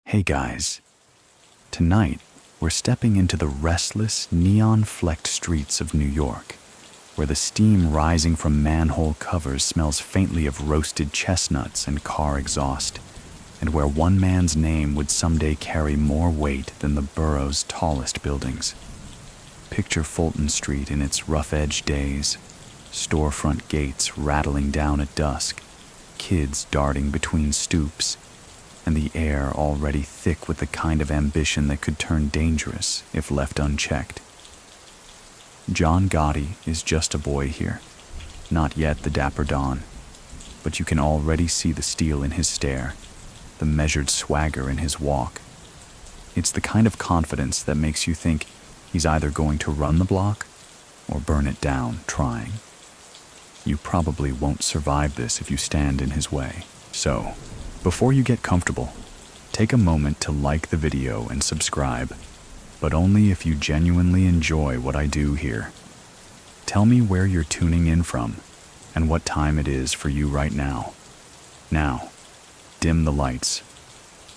Hey guys, tonight we're stepping into the restless, neon-flecked streets of New York, where the steam rising from manhole covers smells faintly of roasted chestnuts and car exhaust, and where one man's name would someday carry more weight than the borough's tallest buildings. Picture Fulton Street in its rough-edged days, storefront gates rattling down at dusk, kids darting between stoops, and the air already thick with the kind of ambition that could turn dangerous if left unchecked. John Gotti is just a boy here, not yet the Dapper Don, but you can already see the steel in his stare, the measured swagger in his walk. It's the kind of confidence that makes you think he's either going to run the block or burn it down trying. You probably won't survive this if you stand in his way. So, before you get comfortable, take a moment to like the video and subscribe, but only if you genuinely enjoy what I do here. Tell me where you're tuning in from and what time it is for you right now. Now, dim the lights.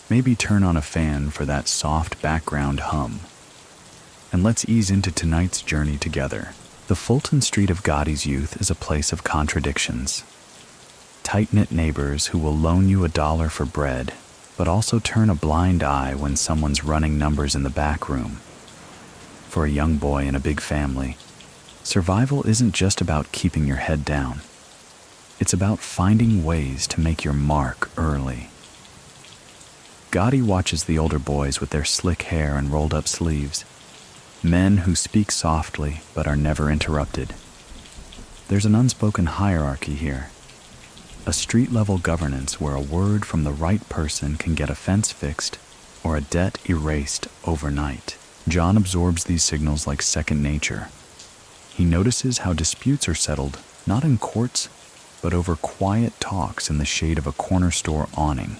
Maybe turn on a fan for that soft background hum. And let's ease into tonight's journey together. The Fulton Street of Gotti's youth is a place of contradictions. Tight-knit neighbors who will loan you $1 for bread, but also turn a blind eye when someone's running numbers in the back room. For a young boy in a big family, survival isn't just about keeping your head down. It's about finding ways to make your mark early. Gotti watches the older boys with their slick hair and rolled-up sleeves, men who speak softly but are never interrupted. There's an unspoken hierarchy here. A street-level governance where a word from the right person can get a fence fixed or a debt erased overnight. John absorbs these signals like second nature. He notices how disputes are settled, not in courts, but over quiet talks in the shade of a corner store awning.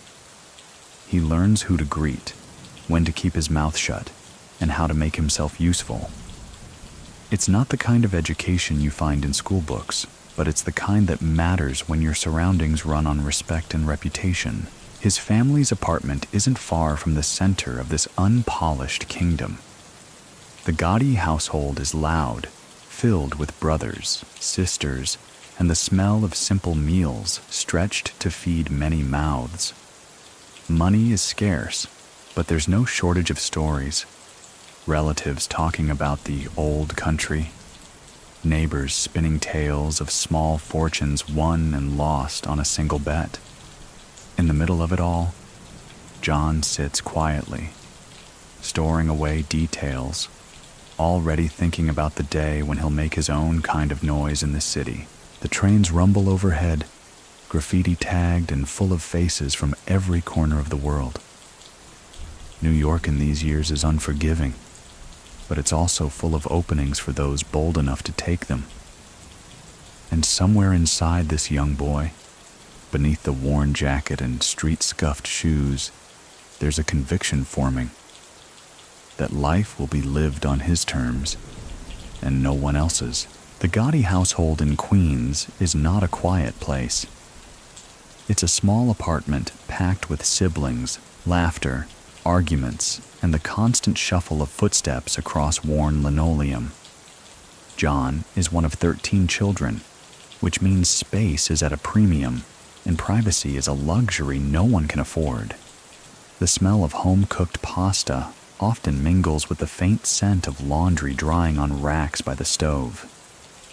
He learns who to greet, when to keep his mouth shut, and how to make himself useful. It's not the kind of education you find in school books, but it's the kind that matters when your surroundings run on respect and reputation. His family's apartment isn't far from the center of this unpolished kingdom. The Gotti household is loud, filled with brothers, sisters, and the smell of simple meals stretched to feed many mouths. Money is scarce, but there's no shortage of stories. Relatives talking about the old country, neighbors spinning tales of small fortunes won and lost on a single bet. In the middle of it all, John sits quietly, storing away details, already thinking about the day when he'll make his own kind of noise in the city. The trains rumble overhead, graffiti tagged and full of faces from every corner of the world. New York in these years is unforgiving, but it's also full of openings for those bold enough to take them. And somewhere inside this young boy, beneath the worn jacket and street-scuffed shoes, there's a conviction forming that life will be lived on his terms and no one else's. The Gotti household in Queens is not a quiet place. It's a small apartment packed with siblings, laughter, arguments, and the constant shuffle of footsteps across worn linoleum. John is one of 13 children, which means space is at a premium, and privacy is a luxury no one can afford. The smell of home-cooked pasta often mingles with the faint scent of laundry drying on racks by the stove.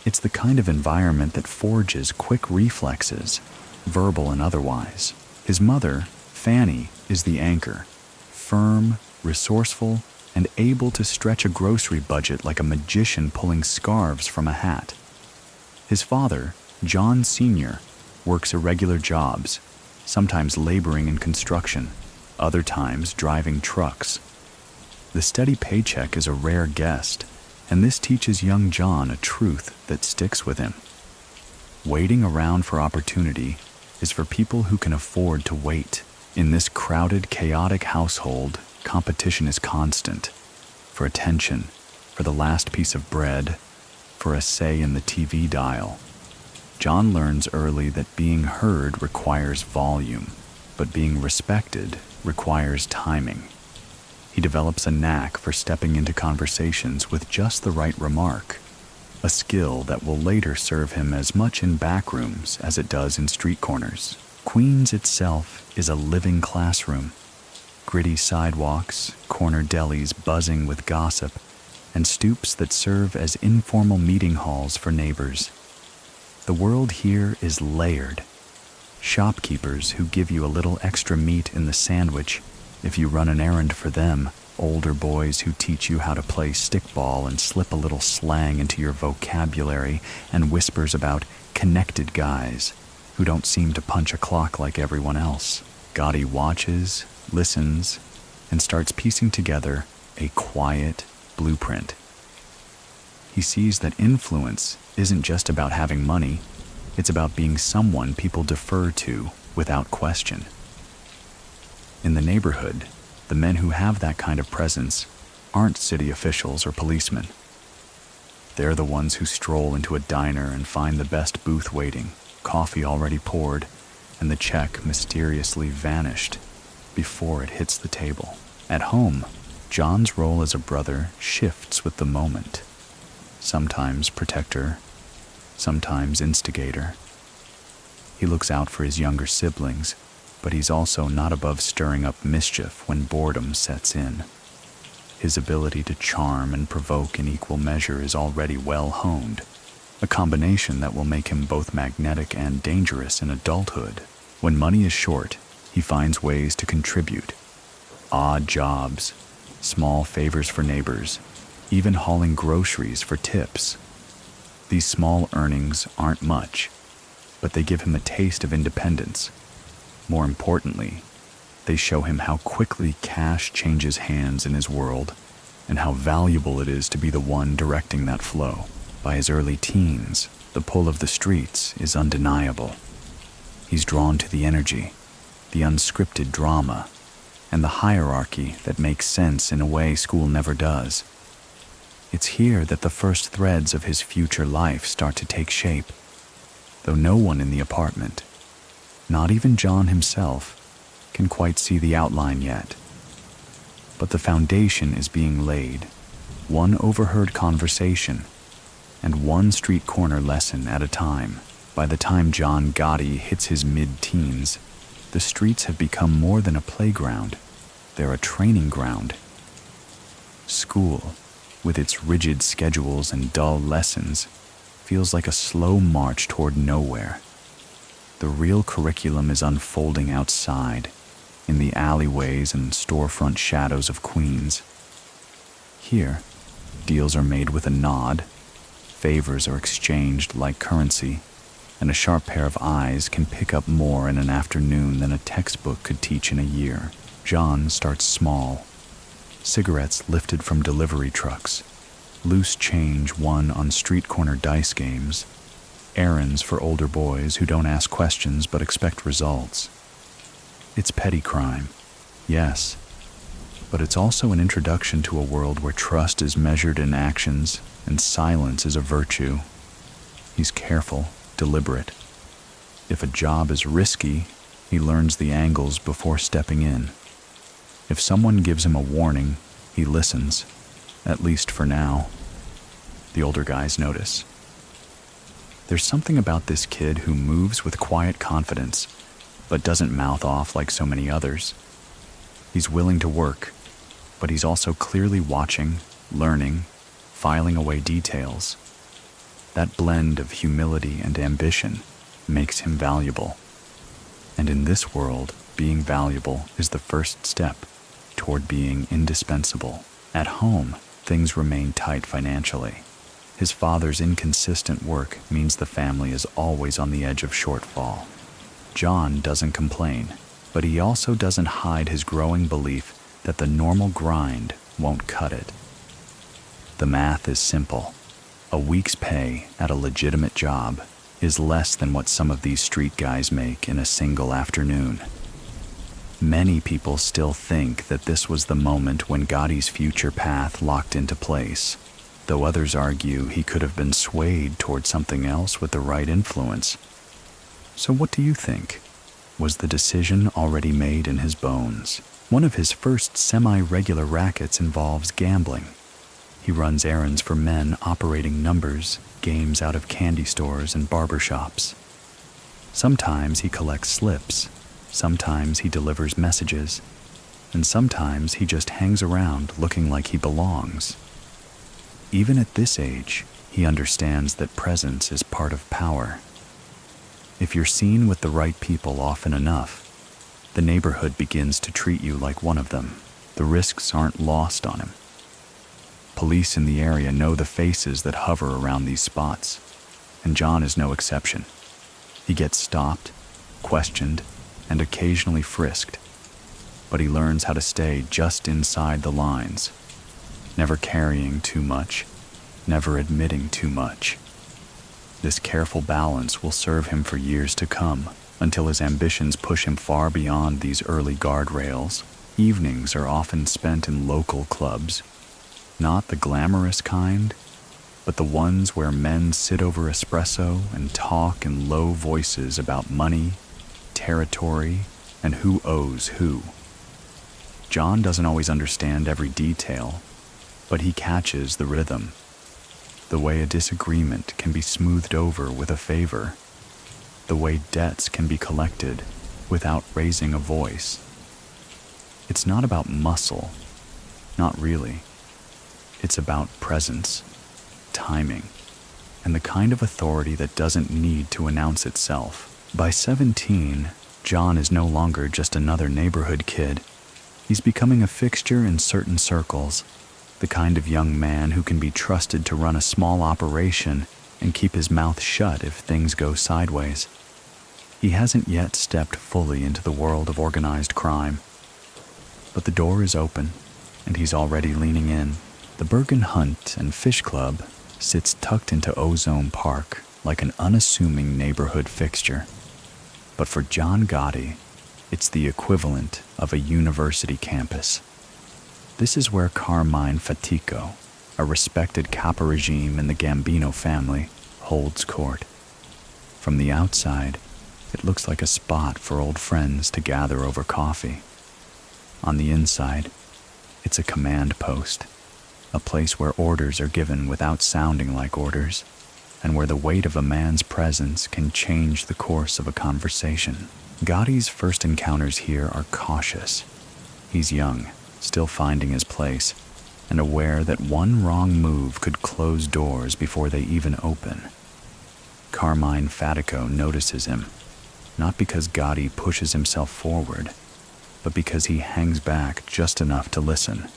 It's the kind of environment that forges quick reflexes, verbal and otherwise. His mother, Fanny, is the anchor, firm, resourceful, and able to stretch a grocery budget like a magician pulling scarves from a hat. His father, John Sr., works irregular jobs, sometimes laboring in construction, other times driving trucks. The steady paycheck is a rare guest, and this teaches young John a truth that sticks with him. Waiting around for opportunity is for people who can afford to wait. In this crowded, chaotic household, competition is constant. For attention, for the last piece of bread, for a say in the TV dial. John learns early that being heard requires volume, but being respected requires timing. He develops a knack for stepping into conversations with just the right remark, a skill that will later serve him as much in back rooms as it does in street corners. Queens itself is a living classroom. Gritty sidewalks, corner delis buzzing with gossip, and stoops that serve as informal meeting halls for neighbors. The world here is layered. Shopkeepers who give you a little extra meat in the sandwich if you run an errand for them, older boys who teach you how to play stickball and slip a little slang into your vocabulary, and whispers about connected guys who don't seem to punch a clock like everyone else. Gotti watches, listens, and starts piecing together a quiet blueprint. He sees that influence isn't just about having money, it's about being someone people defer to without question. In the neighborhood, the men who have that kind of presence aren't city officials or policemen. They're the ones who stroll into a diner and find the best booth waiting, coffee already poured, and the check mysteriously vanished before it hits the table. At home, John's role as a brother shifts with the moment. Sometimes protector, sometimes instigator. He looks out for his younger siblings, but he's also not above stirring up mischief when boredom sets in. His ability to charm and provoke in equal measure is already well honed, a combination that will make him both magnetic and dangerous in adulthood. When money is short, he finds ways to contribute. Odd jobs, small favors for neighbors, even hauling groceries for tips. These small earnings aren't much, but they give him a taste of independence. More importantly, they show him how quickly cash changes hands in his world and how valuable it is to be the one directing that flow. By his early teens, the pull of the streets is undeniable. He's drawn to the energy, the unscripted drama, and the hierarchy that makes sense in a way school never does. It's here that the first threads of his future life start to take shape, though no one in the apartment, not even John himself, can quite see the outline yet. But the foundation is being laid, one overheard conversation and one street corner lesson at a time. By the time John Gotti hits his mid-teens, the streets have become more than a playground. They're a training ground. School, with its rigid schedules and dull lessons, feels like a slow march toward nowhere. The real curriculum is unfolding outside, in the alleyways and storefront shadows of Queens. Here, deals are made with a nod, favors are exchanged like currency, and a sharp pair of eyes can pick up more in an afternoon than a textbook could teach in a year. John starts small. Cigarettes lifted from delivery trucks, loose change won on street corner dice games, errands for older boys who don't ask questions but expect results. It's petty crime, yes, but it's also an introduction to a world where trust is measured in actions and silence is a virtue. He's careful, deliberate. If a job is risky, he learns the angles before stepping in. If someone gives him a warning, he listens, at least for now. The older guys notice. There's something about this kid who moves with quiet confidence, but doesn't mouth off like so many others. He's willing to work, but he's also clearly watching, learning, filing away details. That blend of humility and ambition makes him valuable. And in this world, being valuable is the first step toward being indispensable. At home, things remain tight financially. His father's inconsistent work means the family is always on the edge of shortfall. John doesn't complain, but he also doesn't hide his growing belief that the normal grind won't cut it. The math is simple. A week's pay at a legitimate job is less than what some of these street guys make in a single afternoon. Many people still think that this was the moment when Gotti's future path locked into place, though others argue he could have been swayed toward something else with the right influence. So what do you think? was the decision already made in his bones. One of his first semi-regular rackets involves gambling. He runs errands for men operating numbers, games out of candy stores and barbershops. Sometimes he collects slips, sometimes he delivers messages, and sometimes he just hangs around looking like he belongs. Even at this age, he understands that presence is part of power. If you're seen with the right people often enough, the neighborhood begins to treat you like one of them. The risks aren't lost on him. Police in the area know the faces that hover around these spots, and John is no exception. He gets stopped, questioned, and occasionally frisked, but he learns how to stay just inside the lines, never carrying too much, never admitting too much. This careful balance will serve him for years to come, until his ambitions push him far beyond these early guardrails. Evenings are often spent in local clubs, not the glamorous kind, but the ones where men sit over espresso and talk in low voices about money, territory, and who owes who. John doesn't always understand every detail, but he catches the rhythm, the way a disagreement can be smoothed over with a favor, the way debts can be collected without raising a voice. It's not about muscle, not really. It's about presence, timing, and the kind of authority that doesn't need to announce itself. By 17, John is no longer just another neighborhood kid. He's becoming a fixture in certain circles, the kind of young man who can be trusted to run a small operation and keep his mouth shut if things go sideways. He hasn't yet stepped fully into the world of organized crime, but the door is open, and he's already leaning in. The Bergen Hunt and Fish Club sits tucked into Ozone Park like an unassuming neighborhood fixture. But for John Gotti, it's the equivalent of a university campus. This is where Carmine Fatico, a respected caporegime in the Gambino family, holds court. From the outside, it looks like a spot for old friends to gather over coffee. On the inside, it's a command post, a place where orders are given without sounding like orders, and where the weight of a man's presence can change the course of a conversation. Gotti's first encounters here are cautious. He's young, still finding his place, and aware that one wrong move could close doors before they even open. Carmine Fatico notices him, not because Gotti pushes himself forward, but because he hangs back just enough to listen.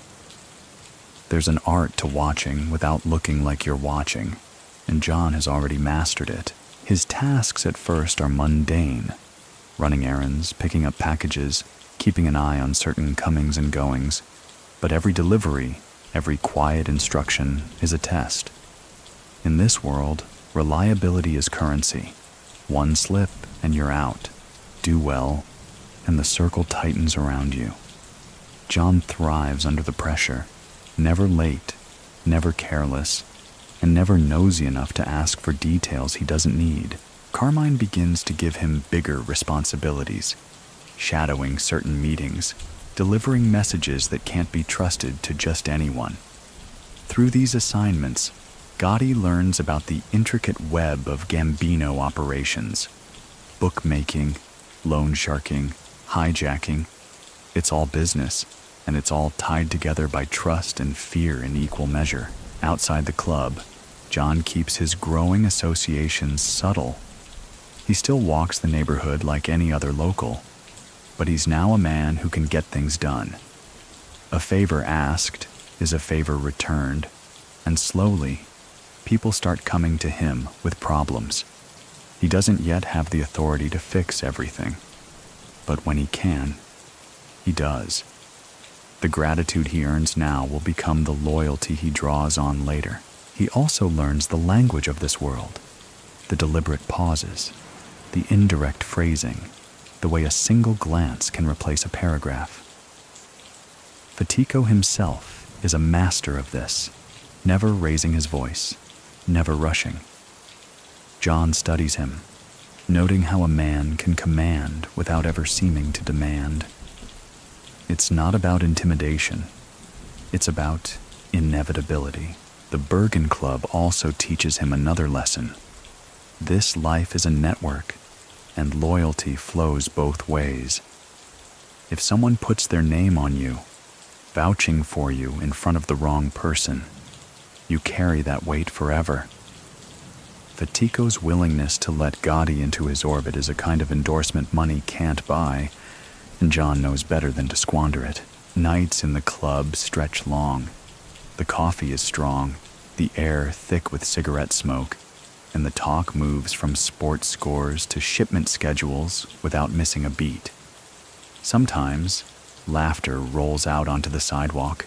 There's an art to watching without looking like you're watching, and John has already mastered it. His tasks at first are mundane, running errands, picking up packages, keeping an eye on certain comings and goings, but every delivery, every quiet instruction is a test. In this world, reliability is currency. One slip and you're out. Do well, and the circle tightens around you. John thrives under the pressure, never late, never careless, and never nosy enough to ask for details he doesn't need. Carmine begins to give him bigger responsibilities, shadowing certain meetings, delivering messages that can't be trusted to just anyone. Through these assignments, Gotti learns about the intricate web of Gambino operations, bookmaking, loan sharking, hijacking. It's all business, and it's all tied together by trust and fear in equal measure. Outside the club, John keeps his growing associations subtle. He still walks the neighborhood like any other local, but he's now a man who can get things done. A favor asked is a favor returned, and slowly, people start coming to him with problems. He doesn't yet have the authority to fix everything, but when he can, he does. The gratitude he earns now will become the loyalty he draws on later. He also learns the language of this world, the deliberate pauses, the indirect phrasing, the way a single glance can replace a paragraph. Fatico himself is a master of this, never raising his voice, never rushing. John studies him, noting how a man can command without ever seeming to demand. It's not about intimidation. It's about inevitability. The Bergen Club also teaches him another lesson. This life is a network, and loyalty flows both ways. If someone puts their name on you, vouching for you in front of the wrong person, you carry that weight forever. Fatico's willingness to let Gotti into his orbit is a kind of endorsement money can't buy, and John knows better than to squander it. Nights in the club stretch long. The coffee is strong, the air thick with cigarette smoke, and the talk moves from sports scores to shipment schedules without missing a beat. Sometimes, laughter rolls out onto the sidewalk.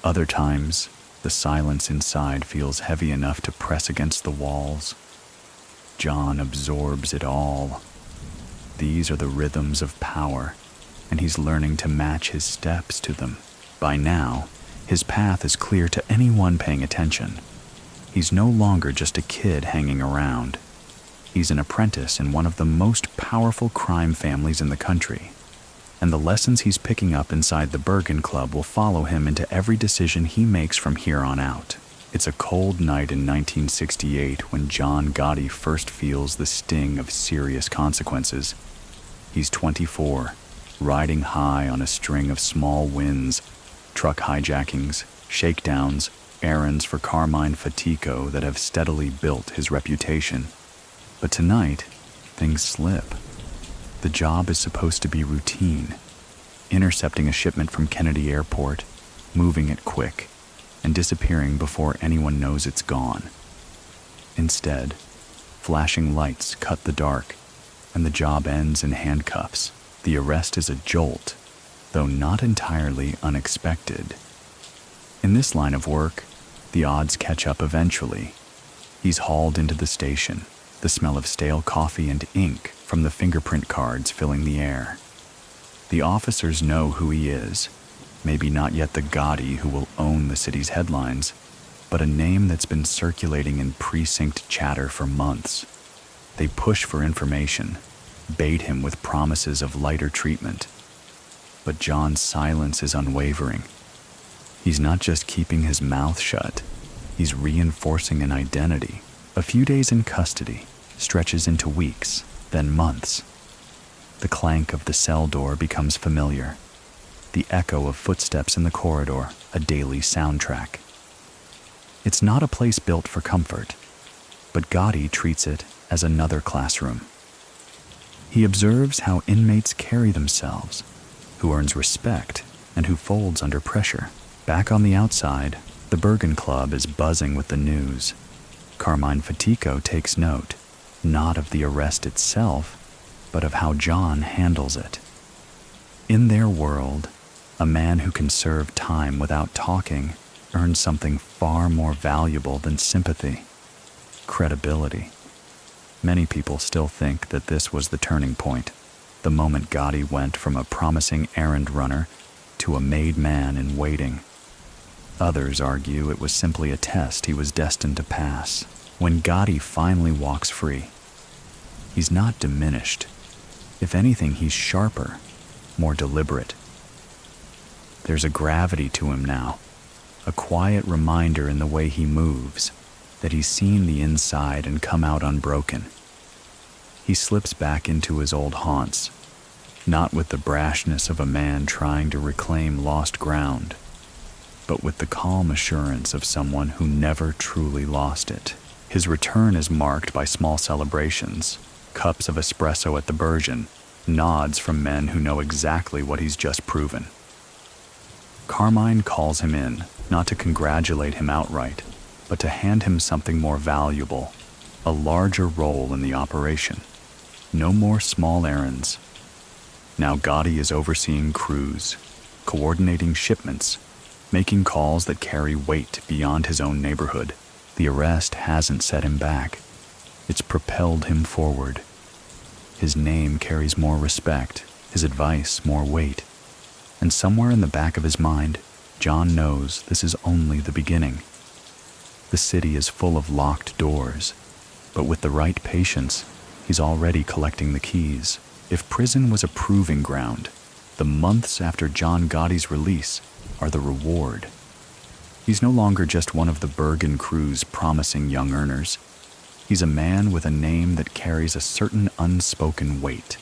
Other times, the silence inside feels heavy enough to press against the walls. John absorbs it all. These are the rhythms of power, and he's learning to match his steps to them. By now, his path is clear to anyone paying attention. He's no longer just a kid hanging around. He's an apprentice in one of the most powerful crime families in the country. And the lessons he's picking up inside the Bergen Club will follow him into every decision he makes from here on out. It's a cold night in 1968 when John Gotti first feels the sting of serious consequences. He's 24, riding high on a string of small wins, truck hijackings, shakedowns, errands for Carmine Fatico that have steadily built his reputation. But tonight, things slip. The job is supposed to be routine, intercepting a shipment from Kennedy Airport, moving it quick, and disappearing before anyone knows it's gone. Instead, flashing lights cut the dark, and the job ends in handcuffs. The arrest is a jolt, though not entirely unexpected. In this line of work, the odds catch up eventually. He's hauled into the station, the smell of stale coffee and ink from the fingerprint cards filling the air. The officers know who he is, maybe not yet the Gotti who will own the city's headlines, but a name that's been circulating in precinct chatter for months. They push for information, bait him with promises of lighter treatment. But John's silence is unwavering. He's not just keeping his mouth shut, he's reinforcing an identity. A few days in custody stretches into weeks, then months. The clank of the cell door becomes familiar, the echo of footsteps in the corridor, a daily soundtrack. It's not a place built for comfort, but Gotti treats it as another classroom. He observes how inmates carry themselves, who earns respect and who folds under pressure. Back on the outside, the Bergen Club is buzzing with the news. Carmine Fatico takes note, not of the arrest itself, but of how John handles it. In their world, a man who can serve time without talking earns something far more valuable than sympathy: credibility. Many people still think that this was the turning point, the moment Gotti went from a promising errand runner to a made man in waiting. Others argue it was simply a test he was destined to pass. When Gotti finally walks free, he's not diminished. If anything, he's sharper, more deliberate. There's a gravity to him now, a quiet reminder in the way he moves that he's seen the inside and come out unbroken. He slips back into his old haunts, not with the brashness of a man trying to reclaim lost ground, but with the calm assurance of someone who never truly lost it. His return is marked by small celebrations, cups of espresso at the Bergen, nods from men who know exactly what he's just proven. Carmine calls him in, not to congratulate him outright, but to hand him something more valuable, a larger role in the operation. No more small errands. Now Gotti is overseeing crews, coordinating shipments, making calls that carry weight beyond his own neighborhood. The arrest hasn't set him back. It's propelled him forward. His name carries more respect, his advice more weight. And somewhere in the back of his mind, John knows this is only the beginning. The city is full of locked doors, but with the right patience, He's already collecting the keys. If prison was a proving ground, the months after John Gotti's release are the reward. He's no longer just one of the Bergen crew's promising young earners. He's a man with a name that carries a certain unspoken weight.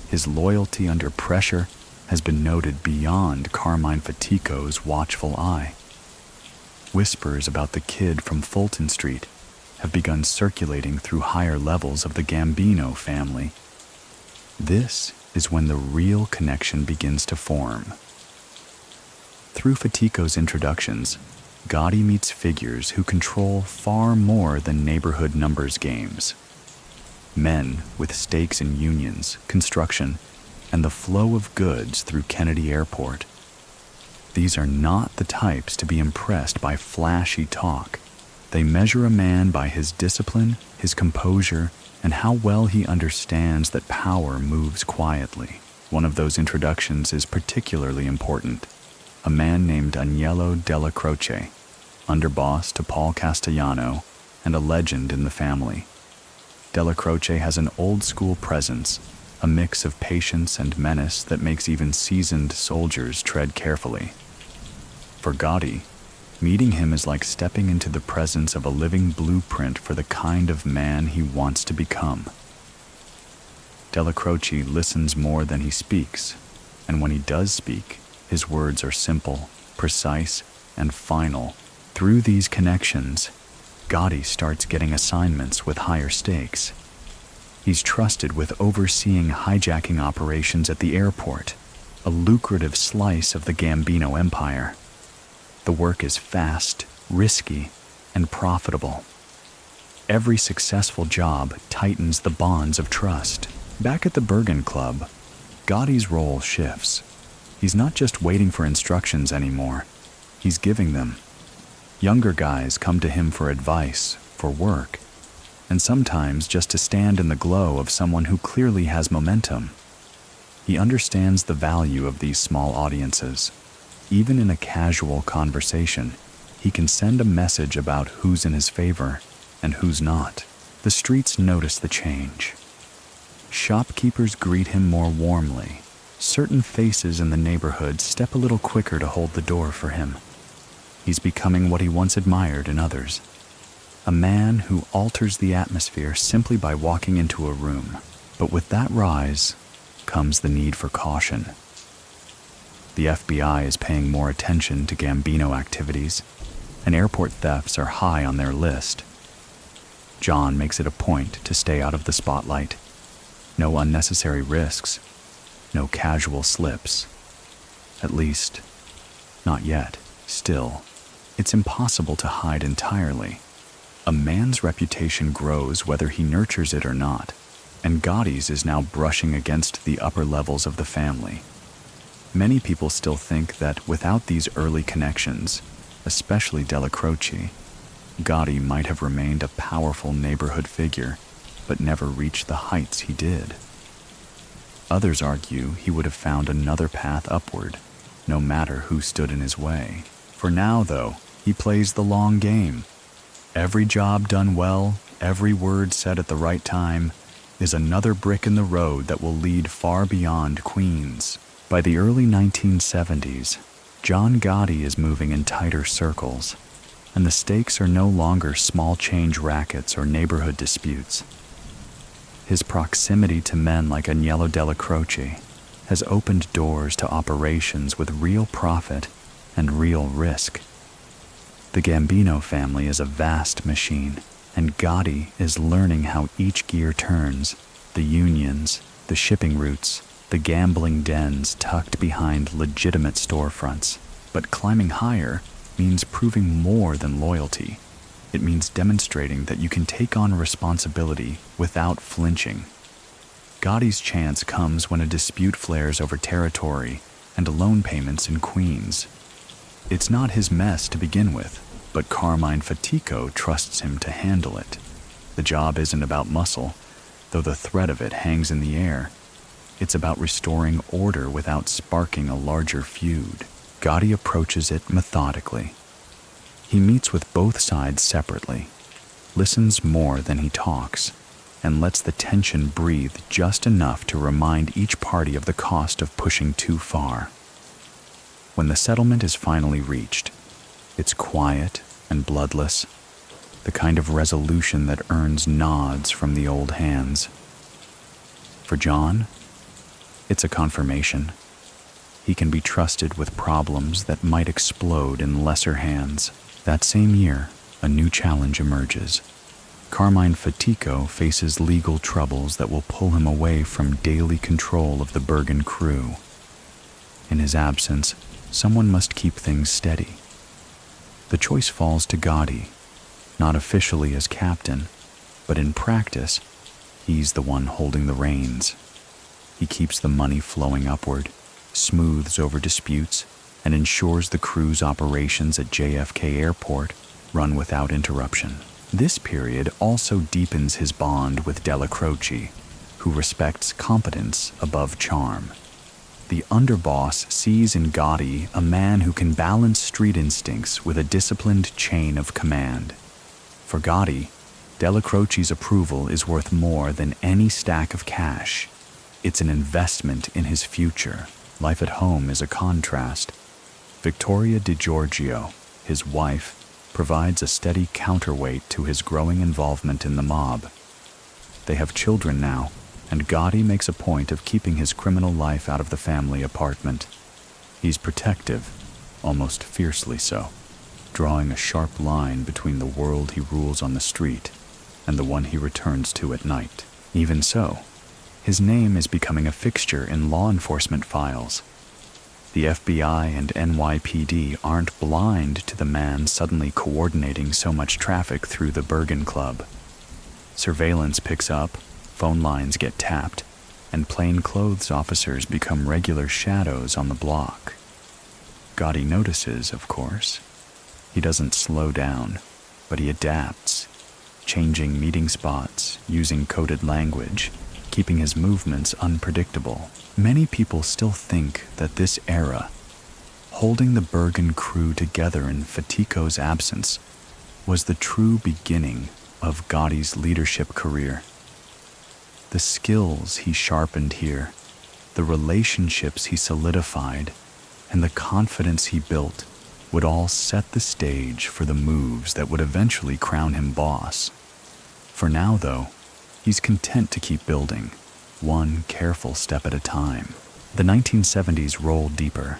His loyalty under pressure has been noted beyond Carmine Fatico's watchful eye. Whispers about the kid from Fulton Street have begun circulating through higher levels of the Gambino family. This is when the real connection begins to form. Through Fatico's introductions, Gotti meets figures who control far more than neighborhood numbers games. Men with stakes in unions, construction, and the flow of goods through Kennedy Airport. These are not the types to be impressed by flashy talk. They measure a man by his discipline, his composure, and how well he understands that power moves quietly. One of those introductions is particularly important. A man named Agnello Della Croce, underboss to Paul Castellano, and a legend in the family. Della Croce has an old-school presence, a mix of patience and menace that makes even seasoned soldiers tread carefully. For Gotti, meeting him is like stepping into the presence of a living blueprint for the kind of man he wants to become. Della Croce listens more than he speaks, and when he does speak, his words are simple, precise, and final. Through these connections, Gotti starts getting assignments with higher stakes. He's trusted with overseeing hijacking operations at the airport, a lucrative slice of the Gambino empire. The work is fast, risky, and profitable. Every successful job tightens the bonds of trust. Back at the Bergen Club, Gotti's role shifts. He's not just waiting for instructions anymore, he's giving them. Younger guys come to him for advice, for work, and sometimes just to stand in the glow of someone who clearly has momentum. He understands the value of these small audiences. Even in a casual conversation, he can send a message about who's in his favor and who's not. The streets notice the change. Shopkeepers greet him more warmly. Certain faces in the neighborhood step a little quicker to hold the door for him. He's becoming what he once admired in others. A man who alters the atmosphere simply by walking into a room. But with that rise comes the need for caution. The FBI is paying more attention to Gambino activities, and airport thefts are high on their list. John makes it a point to stay out of the spotlight. No unnecessary risks, no casual slips. At least, not yet. Still, it's impossible to hide entirely. A man's reputation grows whether he nurtures it or not, and Gotti's is now brushing against the upper levels of the family. Many people still think that without these early connections, especially Della Croce, Gotti might have remained a powerful neighborhood figure, but never reached the heights he did. Others argue he would have found another path upward, no matter who stood in his way. For now, though, he plays the long game. Every job done well, every word said at the right time, is another brick in the road that will lead far beyond Queens. By the early 1970s, John Gotti is moving in tighter circles, and the stakes are no longer small change rackets or neighborhood disputes. His proximity to men like Agnello Della Croce has opened doors to operations with real profit and real risk. The Gambino family is a vast machine, and Gotti is learning how each gear turns, the unions, the shipping routes, the gambling dens tucked behind legitimate storefronts. But climbing higher means proving more than loyalty. It means demonstrating that you can take on responsibility without flinching. Gotti's chance comes when a dispute flares over territory and loan payments in Queens. It's not his mess to begin with, but Carmine Fatico trusts him to handle it. The job isn't about muscle, though the threat of it hangs in the air. It's about restoring order without sparking a larger feud. Gotti approaches it methodically. He meets with both sides separately, listens more than he talks, and lets the tension breathe just enough to remind each party of the cost of pushing too far. When the settlement is finally reached, it's quiet and bloodless, the kind of resolution that earns nods from the old hands. For John, it's a confirmation. He can be trusted with problems that might explode in lesser hands. That same year, a new challenge emerges. Carmine Fatico faces legal troubles that will pull him away from daily control of the Bergen crew. In his absence, someone must keep things steady. The choice falls to Gotti, not officially as captain, but in practice, he's the one holding the reins. He keeps the money flowing upward, smooths over disputes, and ensures the crew's operations at JFK Airport run without interruption. This period also deepens his bond with Della Croce, who respects competence above charm. The underboss sees in Gotti a man who can balance street instincts with a disciplined chain of command. For Gotti, Della Croce's approval is worth more than any stack of cash. It's an investment in his future. Life at home is a contrast. Victoria DiGiorgio, his wife, provides a steady counterweight to his growing involvement in the mob. They have children now, and Gotti makes a point of keeping his criminal life out of the family apartment. He's protective, almost fiercely so, drawing a sharp line between the world he rules on the street and the one he returns to at night. Even so, his name is becoming a fixture in law enforcement files. The FBI and NYPD aren't blind to the man suddenly coordinating so much traffic through the Bergen Club. Surveillance picks up, phone lines get tapped, and plainclothes officers become regular shadows on the block. Gotti notices, of course. He doesn't slow down, but he adapts, changing meeting spots, using coded language, keeping his movements unpredictable. Many people still think that this era, holding the Bergen crew together in Fatico's absence, was the true beginning of Gotti's leadership career. The skills he sharpened here, the relationships he solidified, and the confidence he built would all set the stage for the moves that would eventually crown him boss. For now, though, he's content to keep building, one careful step at a time. The 1970s roll deeper,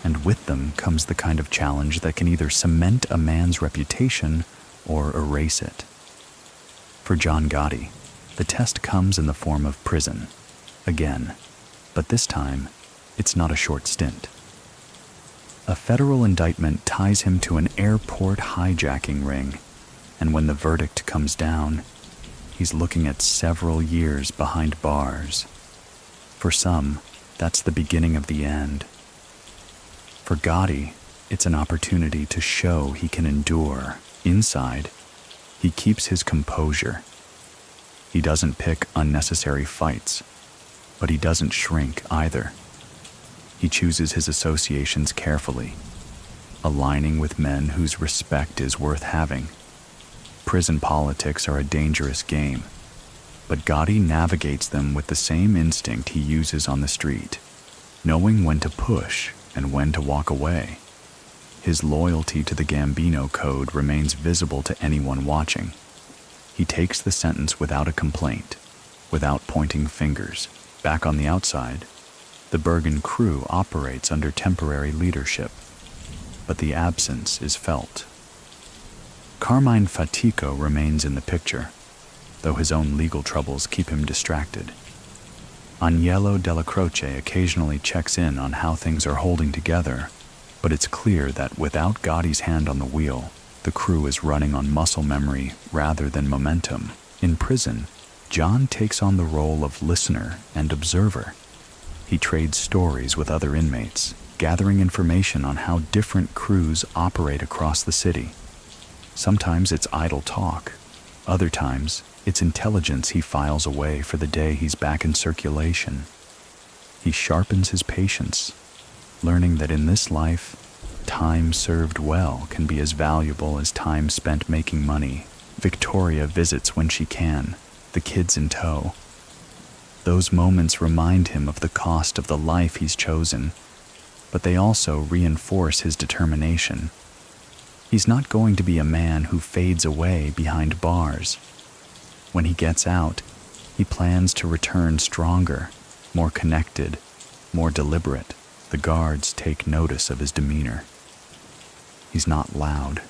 and with them comes the kind of challenge that can either cement a man's reputation or erase it. For John Gotti, the test comes in the form of prison, again, but this time, it's not a short stint. A federal indictment ties him to an airport hijacking ring, and when the verdict comes down, he's looking at several years behind bars. For some, that's the beginning of the end. For Gotti, it's an opportunity to show he can endure. Inside, he keeps his composure. He doesn't pick unnecessary fights, but he doesn't shrink either. He chooses his associations carefully, aligning with men whose respect is worth having. Prison politics are a dangerous game, but Gotti navigates them with the same instinct he uses on the street, knowing when to push and when to walk away. His loyalty to the Gambino Code remains visible to anyone watching. He takes the sentence without a complaint, without pointing fingers. Back on the outside, the Bergen crew operates under temporary leadership, but the absence is felt. Carmine Fatico remains in the picture, though his own legal troubles keep him distracted. Agnello Della Croce occasionally checks in on how things are holding together, but it's clear that without Gotti's hand on the wheel, the crew is running on muscle memory rather than momentum. In prison, John takes on the role of listener and observer. He trades stories with other inmates, gathering information on how different crews operate across the city. Sometimes it's idle talk. Other times, it's intelligence he files away for the day he's back in circulation. He sharpens his patience, learning that in this life, time served well can be as valuable as time spent making money. Victoria visits when she can, the kids in tow. Those moments remind him of the cost of the life he's chosen, but they also reinforce his determination. He's not going to be a man who fades away behind bars. When he gets out, he plans to return stronger, more connected, more deliberate. The guards take notice of his demeanor. He's not loud,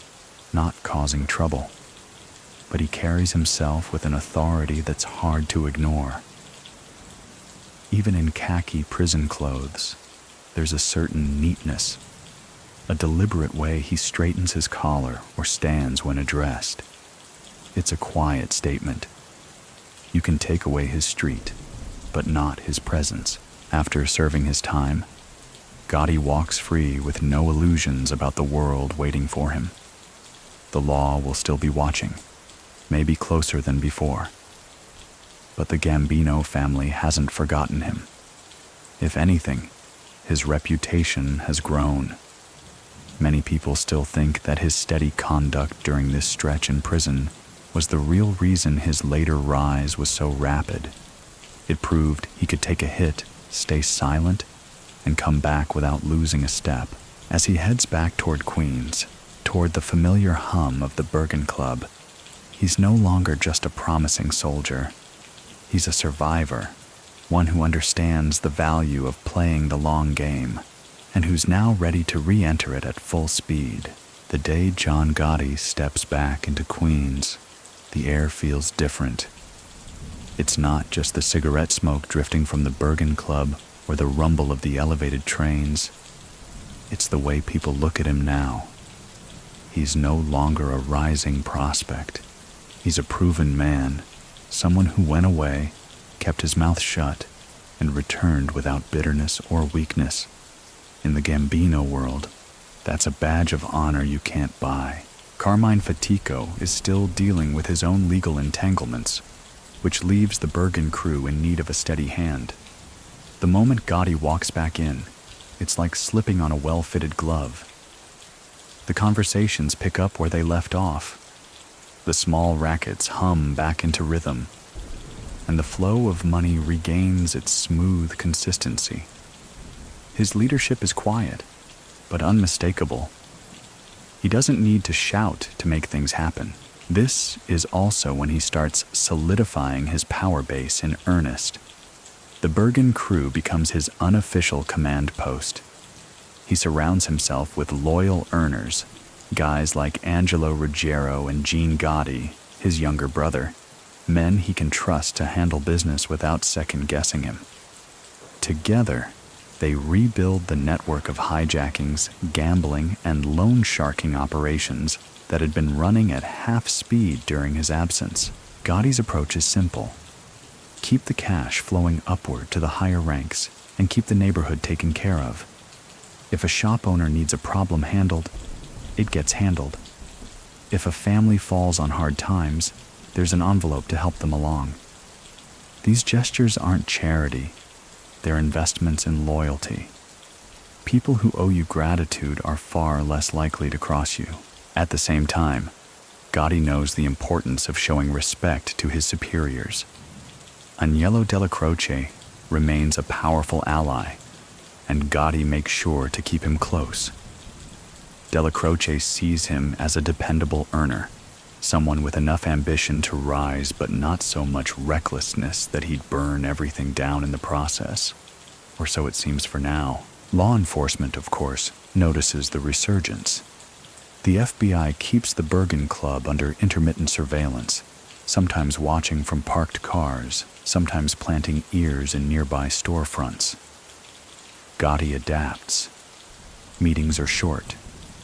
not causing trouble, but he carries himself with an authority that's hard to ignore. Even in khaki prison clothes, there's a certain neatness, a deliberate way he straightens his collar or stands when addressed. It's a quiet statement. You can take away his street, but not his presence. After serving his time, Gotti walks free with no illusions about the world waiting for him. The law will still be watching, maybe closer than before. But the Gambino family hasn't forgotten him. If anything, his reputation has grown. Many people still think that his steady conduct during this stretch in prison was the real reason his later rise was so rapid. It proved he could take a hit, stay silent, and come back without losing a step. As he heads back toward Queens, toward the familiar hum of the Bergen Club, he's no longer just a promising soldier. He's a survivor, one who understands the value of playing the long game, and who's now ready to re-enter it at full speed. The day John Gotti steps back into Queens, the air feels different. It's not just the cigarette smoke drifting from the Bergen Club or the rumble of the elevated trains. It's the way people look at him now. He's no longer a rising prospect. He's a proven man, someone who went away, kept his mouth shut, and returned without bitterness or weakness. In the Gambino world, that's a badge of honor you can't buy. Carmine Fatico is still dealing with his own legal entanglements, which leaves the Bergen crew in need of a steady hand. The moment Gotti walks back in, it's like slipping on a well-fitted glove. The conversations pick up where they left off. The small rackets hum back into rhythm, and the flow of money regains its smooth consistency. His leadership is quiet, but unmistakable. He doesn't need to shout to make things happen. This is also when he starts solidifying his power base in earnest. The Bergen crew becomes his unofficial command post. He surrounds himself with loyal earners, guys like Angelo Ruggiero and Gene Gotti, his younger brother, men he can trust to handle business without second-guessing him. Together, they rebuild the network of hijackings, gambling, and loan sharking operations that had been running at half speed during his absence. Gotti's approach is simple. Keep the cash flowing upward to the higher ranks and keep the neighborhood taken care of. If a shop owner needs a problem handled, it gets handled. If a family falls on hard times, there's an envelope to help them along. These gestures aren't charity. They're investments in loyalty. People who owe you gratitude are far less likely to cross you. At the same time, Gotti knows the importance of showing respect to his superiors. Agnello Della Croce remains a powerful ally, and Gotti makes sure to keep him close. Della Croce sees him as a dependable earner, someone with enough ambition to rise but not so much recklessness that he'd burn everything down in the process. Or so it seems for now. Law enforcement, of course, notices the resurgence. The FBI keeps the Bergen Club under intermittent surveillance, sometimes watching from parked cars, sometimes planting ears in nearby storefronts. Gotti adapts. Meetings are short,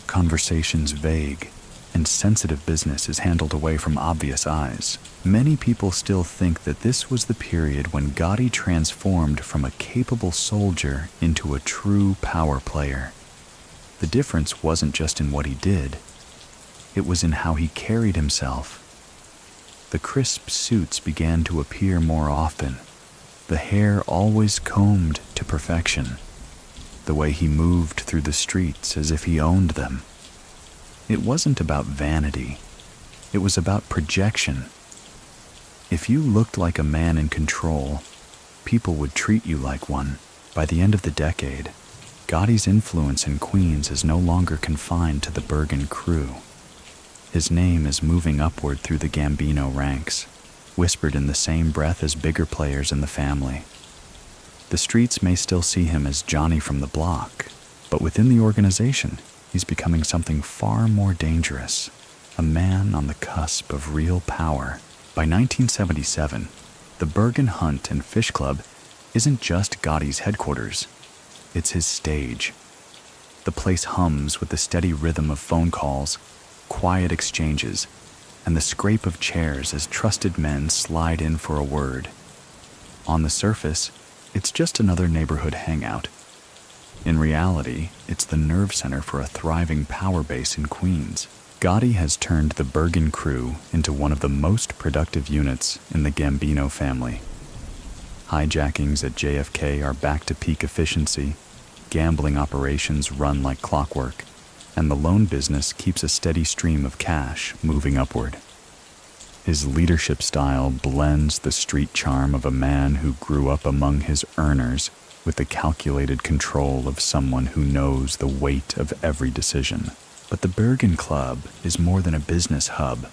conversations vague, and sensitive business is handled away from obvious eyes. Many people still think that this was the period when Gotti transformed from a capable soldier into a true power player. The difference wasn't just in what he did. It was in how he carried himself. The crisp suits began to appear more often, the hair always combed to perfection, the way he moved through the streets as if he owned them. It wasn't about vanity. It was about projection. If you looked like a man in control, people would treat you like one. By the end of the decade, Gotti's influence in Queens is no longer confined to the Bergen crew. His name is moving upward through the Gambino ranks, whispered in the same breath as bigger players in the family. The streets may still see him as Johnny from the block, but within the organization, he's becoming something far more dangerous, a man on the cusp of real power. By 1977, the Bergen Hunt and Fish Club isn't just Gotti's headquarters, it's his stage. The place hums with the steady rhythm of phone calls, quiet exchanges, and the scrape of chairs as trusted men slide in for a word. On the surface, it's just another neighborhood hangout. In reality, it's the nerve center for a thriving power base in Queens. Gotti has turned the Bergen crew into one of the most productive units in the Gambino family. Hijackings at JFK are back to peak efficiency, gambling operations run like clockwork, and the loan business keeps a steady stream of cash moving upward. His leadership style blends the street charm of a man who grew up among his earners with the calculated control of someone who knows the weight of every decision. But the Bergen Club is more than a business hub.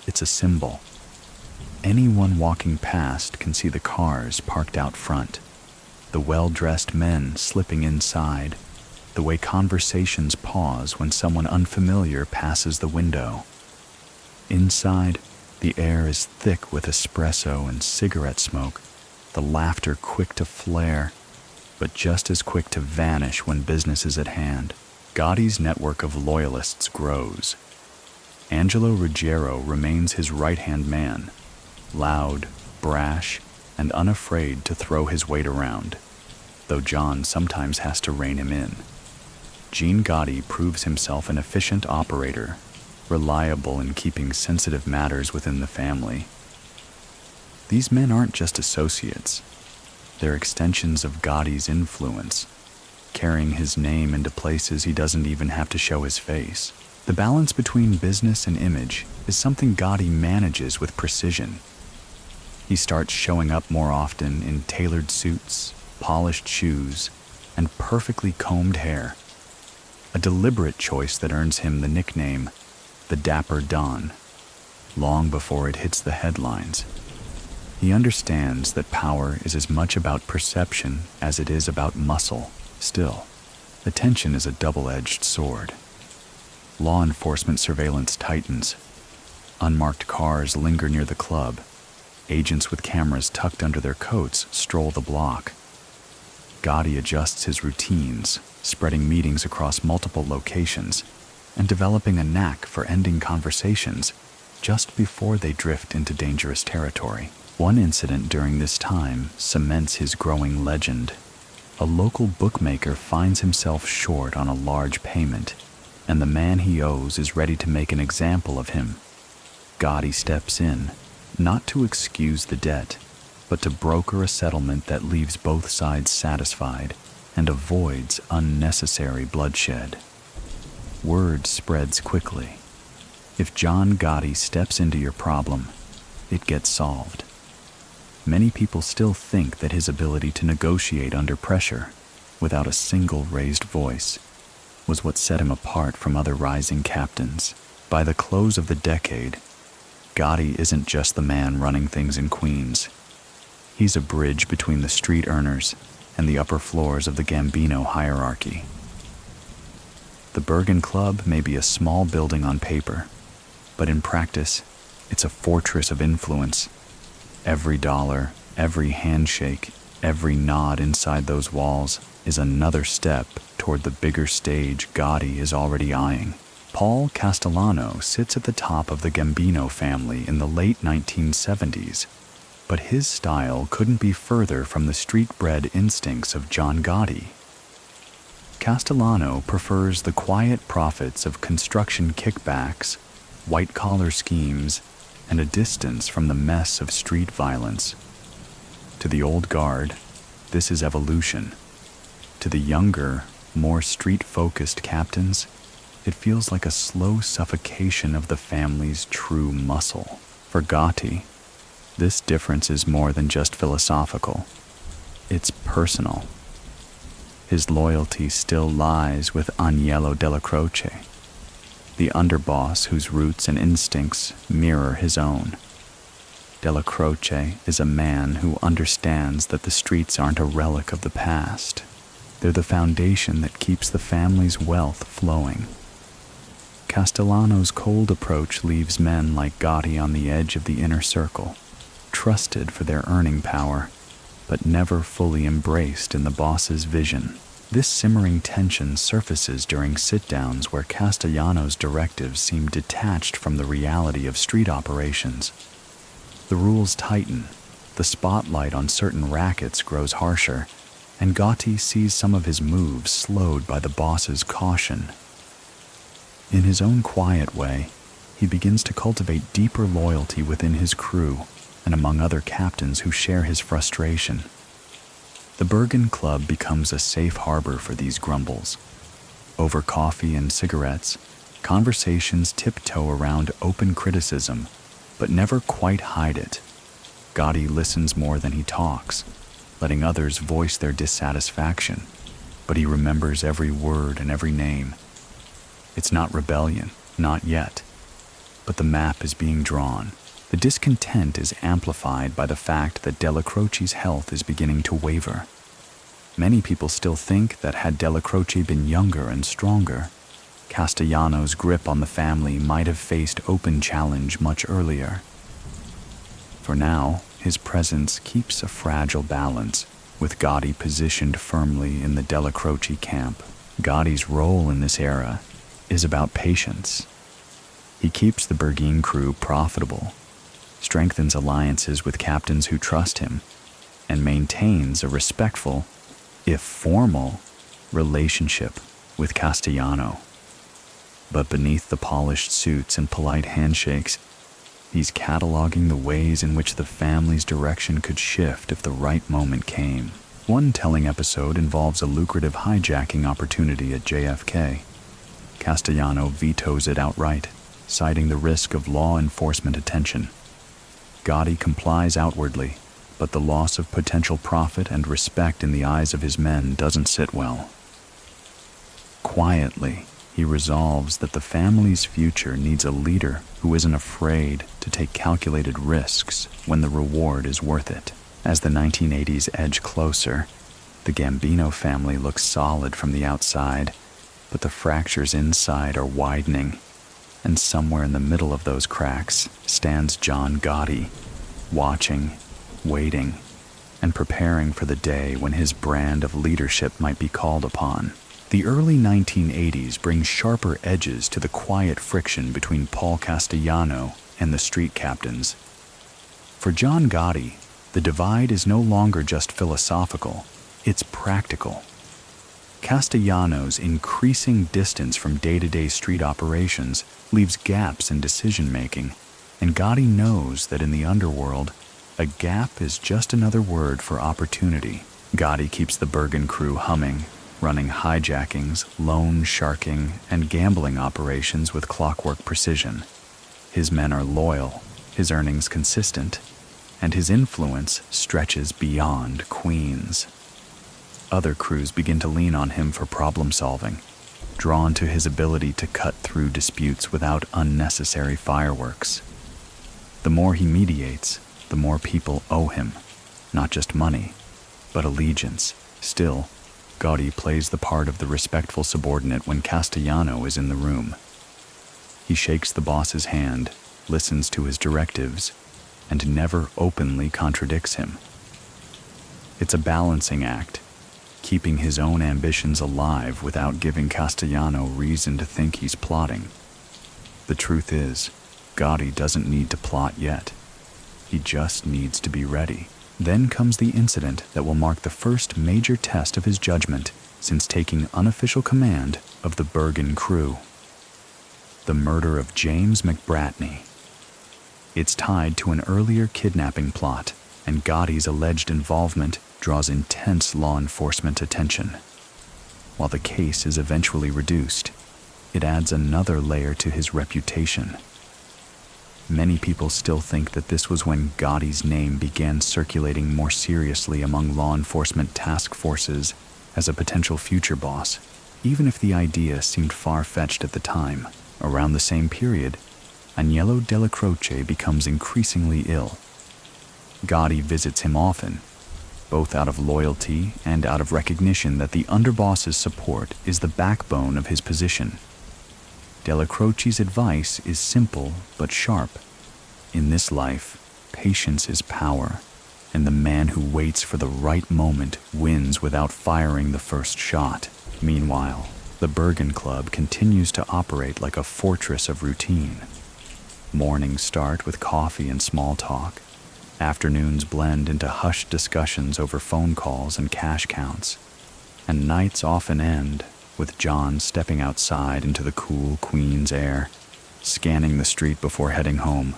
It's a symbol. Anyone walking past can see the cars parked out front, the well-dressed men slipping inside, the way conversations pause when someone unfamiliar passes the window. Inside, the air is thick with espresso and cigarette smoke, the laughter quick to flare, but just as quick to vanish when business is at hand. Gotti's network of loyalists grows. Angelo Ruggiero remains his right-hand man, loud, brash, and unafraid to throw his weight around, though John sometimes has to rein him in. Gene Gotti proves himself an efficient operator, reliable in keeping sensitive matters within the family. These men aren't just associates. They're extensions of Gotti's influence, carrying his name into places he doesn't even have to show his face. The balance between business and image is something Gotti manages with precision. He starts showing up more often in tailored suits, polished shoes, and perfectly combed hair. A deliberate choice that earns him the nickname, the Dapper Don, long before it hits the headlines. He understands that power is as much about perception as it is about muscle. Still, attention is a double-edged sword. Law enforcement surveillance tightens. Unmarked cars linger near the club. Agents with cameras tucked under their coats stroll the block. Gotti adjusts his routines, spreading meetings across multiple locations, and developing a knack for ending conversations just before they drift into dangerous territory. One incident during this time cements his growing legend. A local bookmaker finds himself short on a large payment, and the man he owes is ready to make an example of him. Gotti steps in, not to excuse the debt, but to broker a settlement that leaves both sides satisfied and avoids unnecessary bloodshed. Word spreads quickly. If John Gotti steps into your problem, it gets solved. Many people still think that his ability to negotiate under pressure, without a single raised voice, was what set him apart from other rising captains. By the close of the decade, Gotti isn't just the man running things in Queens. He's a bridge between the street earners and the upper floors of the Gambino hierarchy. The Bergen Club may be a small building on paper, but in practice, it's a fortress of influence. Every dollar, every handshake, every nod inside those walls is another step toward the bigger stage Gotti is already eyeing. Paul Castellano sits at the top of the Gambino family in the late 1970s, but his style couldn't be further from the street-bred instincts of John Gotti. Castellano prefers the quiet profits of construction kickbacks, white-collar schemes, and a distance from the mess of street violence. To the old guard, this is evolution. To the younger, more street-focused captains, it feels like a slow suffocation of the family's true muscle. For Gotti, This difference is more than just philosophical. It's personal. His loyalty still lies with Agnello della Croce, the underboss whose roots and instincts mirror his own. Della Croce is a man who understands that the streets aren't a relic of the past. They're the foundation that keeps the family's wealth flowing. Castellano's cold approach leaves men like Gotti on the edge of the inner circle, trusted for their earning power, but never fully embraced in the boss's vision. This simmering tension surfaces during sit-downs where Castellano's directives seem detached from the reality of street operations. The rules tighten, the spotlight on certain rackets grows harsher, and Gotti sees some of his moves slowed by the boss's caution. In his own quiet way, he begins to cultivate deeper loyalty within his crew and among other captains who share his frustration. The Bergen Club becomes a safe harbor for these grumbles. Over coffee and cigarettes, conversations tiptoe around open criticism, but never quite hide it. Gotti listens more than he talks, letting others voice their dissatisfaction, but he remembers every word and every name. It's not rebellion, not yet, but the map is being drawn. The discontent is amplified by the fact that Della Croce's health is beginning to waver. Many people still think that had Della Croce been younger and stronger, Castellano's grip on the family might have faced open challenge much earlier. For now, his presence keeps a fragile balance, with Gotti positioned firmly in the Della Croce camp. Gotti's role in this era is about patience. He keeps the Bergin crew profitable, strengthens alliances with captains who trust him, and maintains a respectful, if formal, relationship with Castellano. But beneath the polished suits and polite handshakes, he's cataloging the ways in which the family's direction could shift if the right moment came. One telling episode involves a lucrative hijacking opportunity at JFK. Castellano vetoes it outright, citing the risk of law enforcement attention. Gotti complies outwardly, but the loss of potential profit and respect in the eyes of his men doesn't sit well. Quietly, he resolves that the family's future needs a leader who isn't afraid to take calculated risks when the reward is worth it. As the 1980s edge closer, the Gambino family looks solid from the outside, but the fractures inside are widening, and somewhere in the middle of those cracks stands John Gotti, watching, waiting, and preparing for the day when his brand of leadership might be called upon. The early 1980s bring sharper edges to the quiet friction between Paul Castellano and the street captains. For John Gotti, the divide is no longer just philosophical, it's practical. Castellano's increasing distance from day-to-day street operations leaves gaps in decision-making, and Gotti knows that in the underworld, a gap is just another word for opportunity. Gotti keeps the Bergen crew humming, running hijackings, loan sharking, and gambling operations with clockwork precision. His men are loyal, his earnings consistent, and his influence stretches beyond Queens. Other crews begin to lean on him for problem solving, drawn to his ability to cut through disputes without unnecessary fireworks. The more he mediates, the more people owe him, not just money, but allegiance. Still, Gotti plays the part of the respectful subordinate when Castellano is in the room. He shakes the boss's hand, listens to his directives, and never openly contradicts him. It's a balancing act, keeping his own ambitions alive without giving Castellano reason to think he's plotting. The truth is, Gotti doesn't need to plot yet. He just needs to be ready. Then comes the incident that will mark the first major test of his judgment since taking unofficial command of the Bergen crew. The murder of James McBratney. It's tied to an earlier kidnapping plot, and Gotti's alleged involvement draws intense law enforcement attention. While the case is eventually reduced, it adds another layer to his reputation. many people still think that this was when Gotti's name began circulating more seriously among law enforcement task forces as a potential future boss, even if the idea seemed far-fetched at the time. Around the same period, Agnello Della Croce becomes increasingly ill. Gotti visits him often, both out of loyalty and out of recognition that the underboss's support is the backbone of his position. Della Croce's advice is simple but sharp. In this life, patience is power, and the man who waits for the right moment wins without firing the first shot. Meanwhile, the Bergen Club continues to operate like a fortress of routine. Mornings start with coffee and small talk. Afternoons blend into hushed discussions over phone calls and cash counts. And nights often end with John stepping outside into the cool Queens air, scanning the street before heading home.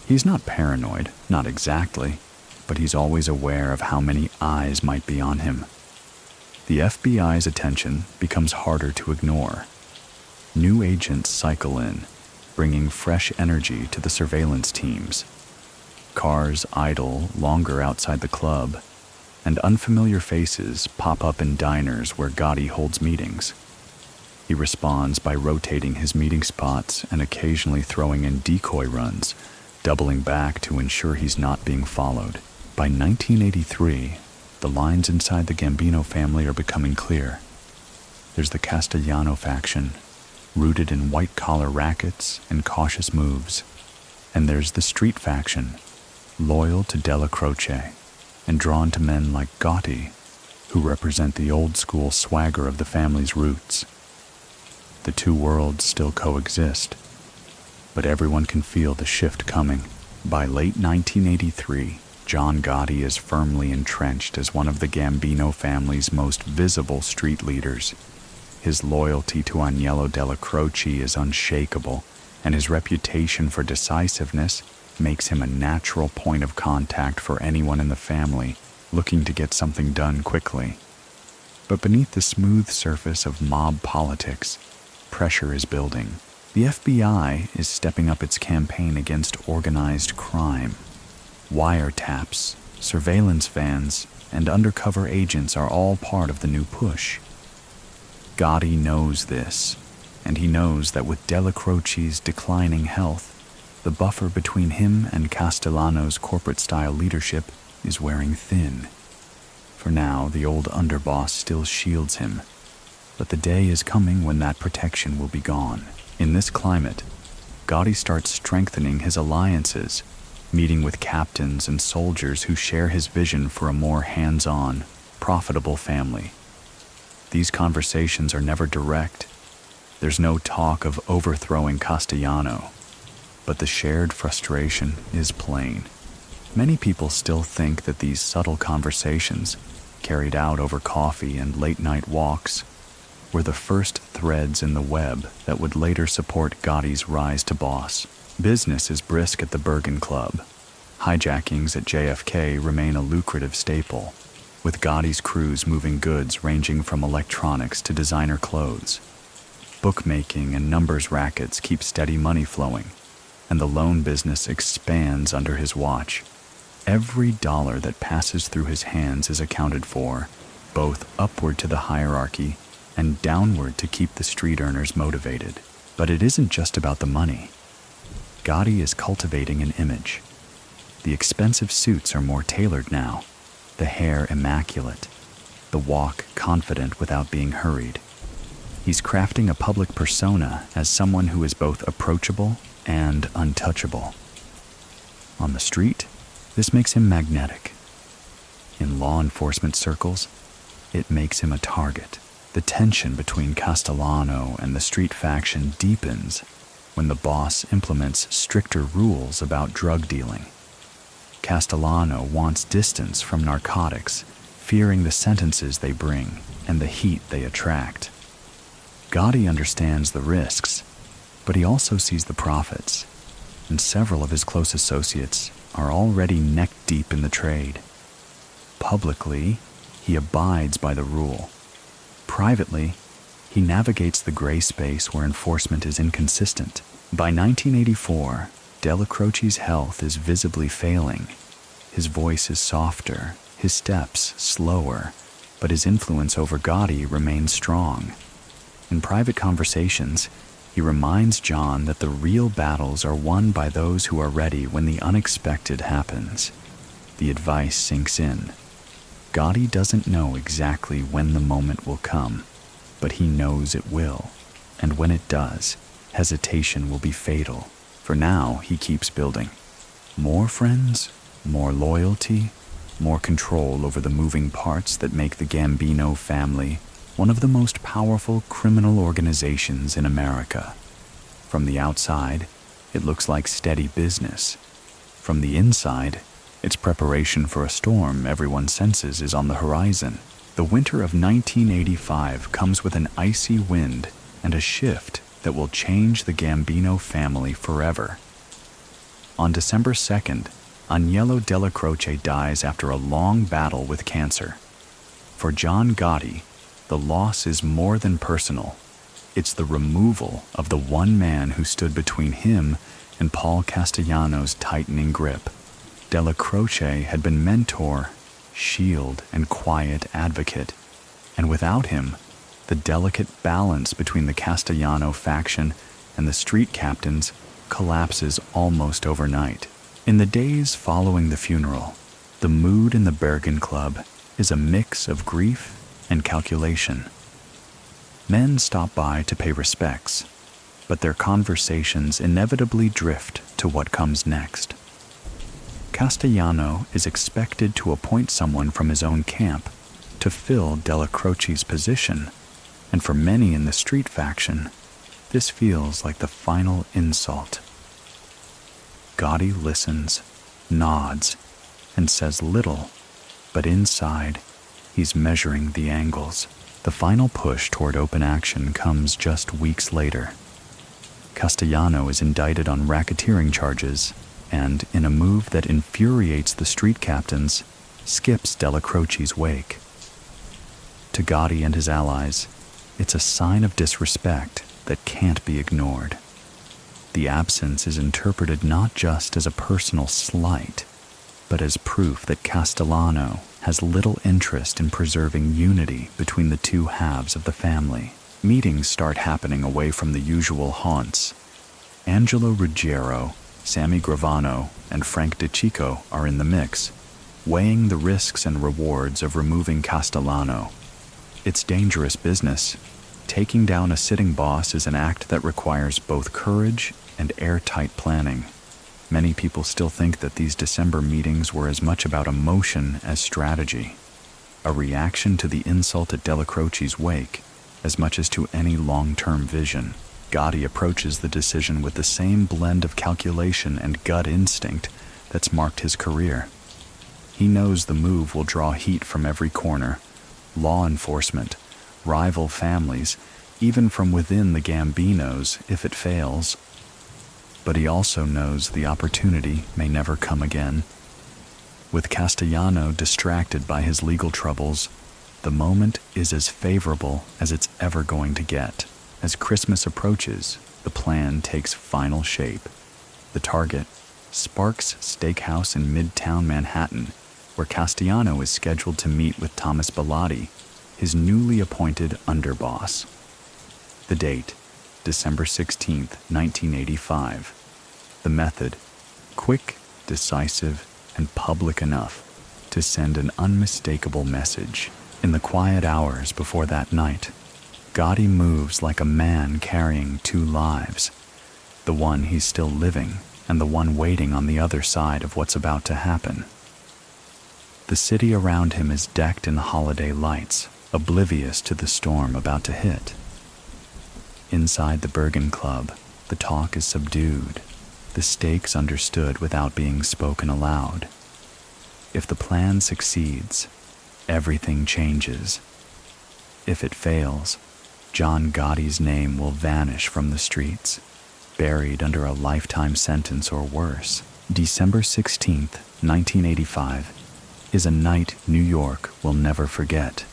He's not paranoid, not exactly, but he's always aware of how many eyes might be on him. The FBI's attention becomes harder to ignore. New agents cycle in, bringing fresh energy to the surveillance teams. Cars idle longer outside the club, and unfamiliar faces pop up in diners where Gotti holds meetings. He responds by rotating his meeting spots and occasionally throwing in decoy runs, doubling back to ensure he's not being followed. By 1983, the lines inside the Gambino family are becoming clear. There's the Castellano faction, rooted in white-collar rackets and cautious moves. And there's the street faction, loyal to Della Croce, and drawn to men like Gotti, who represent the old-school swagger of the family's roots. The two worlds still coexist, but everyone can feel the shift coming. By late 1983, John Gotti is firmly entrenched as one of the Gambino family's most visible street leaders. His loyalty to Agnello Della Croce is unshakable, and his reputation for decisiveness makes him a natural point of contact for anyone in the family looking to get something done quickly. But beneath the smooth surface of mob politics, pressure is building. The FBI is stepping up its campaign against organized crime. Wiretaps, surveillance vans, and undercover agents are all part of the new push. Gotti knows this, and he knows that with Della Croce's declining health, the buffer between him and Castellano's corporate-style leadership is wearing thin. For now, the old underboss still shields him, but the day is coming when that protection will be gone. In this climate, Gotti starts strengthening his alliances, meeting with captains and soldiers who share his vision for a more hands-on, profitable family. These conversations are never direct. There's no talk of overthrowing Castellano, but the shared frustration is plain. Many people still think that these subtle conversations, carried out over coffee and late-night walks, were the first threads in the web that would later support Gotti's rise to boss. Business is brisk at the Bergen Club. Hijackings at JFK remain a lucrative staple, with Gotti's crews moving goods ranging from electronics to designer clothes. Bookmaking and numbers rackets keep steady money flowing, and the loan business expands under his watch. Every dollar that passes through his hands is accounted for, both upward to the hierarchy and downward to keep the street earners motivated. But it isn't just about the money. Gotti is cultivating an image. The expensive suits are more tailored now, the hair immaculate, the walk confident without being hurried. He's crafting a public persona as someone who is both approachable and untouchable. On the street, this makes him magnetic. In law enforcement circles, it makes him a target. The tension between Castellano and the street faction deepens when the boss implements stricter rules about drug dealing. Castellano wants distance from narcotics, fearing the sentences they bring and the heat they attract. Gotti understands the risks, but he also sees the profits, and several of his close associates are already neck-deep in the trade. Publicly, he abides by the rule. Privately, he navigates the gray space where enforcement is inconsistent. By 1984, Della Croce's health is visibly failing. His voice is softer, his steps slower, but his influence over Gotti remains strong. In private conversations, he reminds John that the real battles are won by those who are ready when the unexpected happens. The advice sinks in. Gotti doesn't know exactly when the moment will come, but he knows it will, and when it does, hesitation will be fatal. For now, he keeps building. More friends, more loyalty, more control over the moving parts that make the Gambino family one of the most powerful criminal organizations in America. From the outside, it looks like steady business. From the inside, it's preparation for a storm everyone senses is on the horizon. The winter of 1985 comes with an icy wind and a shift that will change the Gambino family forever. On December 2nd, Agnello Della Croce dies after a long battle with cancer. For John Gotti, the loss is more than personal. It's the removal of the one man who stood between him and Paul Castellano's tightening grip. Della Croce had been mentor, shield, and quiet advocate, and without him, the delicate balance between the Castellano faction and the street captains collapses almost overnight. In the days following the funeral, the mood in the Bergen Club is a mix of grief and calculation. Men stop by to pay respects, but their conversations inevitably drift to what comes next. Castellano is expected to appoint someone from his own camp to fill Della Croce's position, and for many in the street faction, this feels like the final insult. Gotti listens, nods, and says little, but inside, he's measuring the angles. The final push toward open action comes just weeks later. Castellano is indicted on racketeering charges and, in a move that infuriates the street captains, skips Della Croce's wake. To Gotti and his allies, it's a sign of disrespect that can't be ignored. The absence is interpreted not just as a personal slight, but as proof that Castellano has little interest in preserving unity between the two halves of the family. Meetings start happening away from the usual haunts. Angelo Ruggiero, Sammy Gravano, and Frank DeCicco are in the mix, weighing the risks and rewards of removing Castellano. It's dangerous business. Taking down a sitting boss is an act that requires both courage and airtight planning. Many people still think that these December meetings were as much about emotion as strategy, a reaction to the insult at Della Croce's wake as much as to any long-term vision. Gotti approaches the decision with the same blend of calculation and gut instinct that's marked his career. He knows the move will draw heat from every corner, law enforcement, rival families, even from within the Gambinos if it fails. But he also knows the opportunity may never come again. With Castellano distracted by his legal troubles, the moment is as favorable as it's ever going to get. As Christmas approaches, the plan takes final shape. The target, Sparks Steakhouse in Midtown Manhattan, where Castellano is scheduled to meet with Thomas Bilotti, his newly appointed underboss. The date, December 16th, 1985. The method, quick, decisive, and public enough to send an unmistakable message. In the quiet hours before that night, Gotti moves like a man carrying two lives, the one he's still living and the one waiting on the other side of what's about to happen. The city around him is decked in holiday lights, oblivious to the storm about to hit. Inside the Bergen Club, the talk is subdued, the stakes understood without being spoken aloud. If the plan succeeds, everything changes. If it fails, John Gotti's name will vanish from the streets, buried under a lifetime sentence or worse. December 16th, 1985, is a night New York will never forget.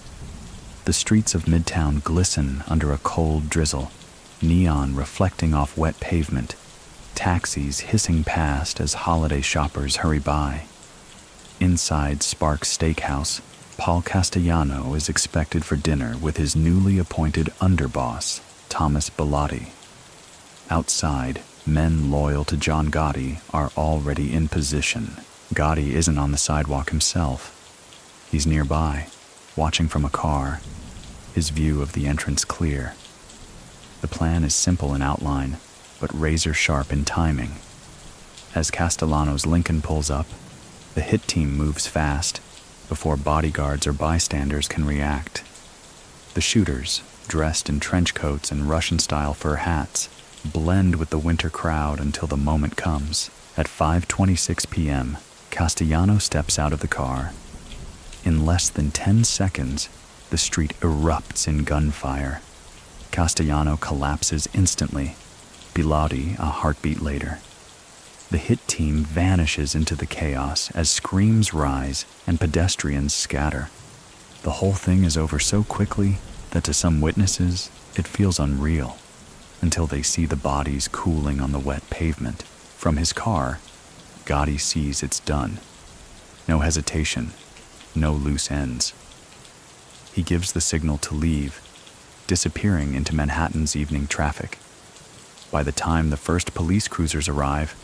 The streets of Midtown glisten under a cold drizzle, neon reflecting off wet pavement, taxis hissing past as holiday shoppers hurry by. Inside Sparks Steakhouse, Paul Castellano is expected for dinner with his newly appointed underboss, Thomas Bellotti. Outside, men loyal to John Gotti are already in position. Gotti isn't on the sidewalk himself. He's nearby, watching from a car, his view of the entrance clear. The plan is simple in outline, but razor-sharp in timing. As Castellano's Lincoln pulls up, the hit team moves fast before bodyguards or bystanders can react. The shooters, dressed in trench coats and Russian-style fur hats, blend with the winter crowd until the moment comes. At 5:26 p.m., Castellano steps out of the car. In less than 10 seconds, the street erupts in gunfire. Castellano collapses instantly, Bellotti a heartbeat later. The hit team vanishes into the chaos as screams rise and pedestrians scatter. The whole thing is over so quickly that to some witnesses, it feels unreal, until they see the bodies cooling on the wet pavement. From his car, Gotti sees it's done. No hesitation, no loose ends. He gives the signal to leave, disappearing into Manhattan's evening traffic. By the time the first police cruisers arrive,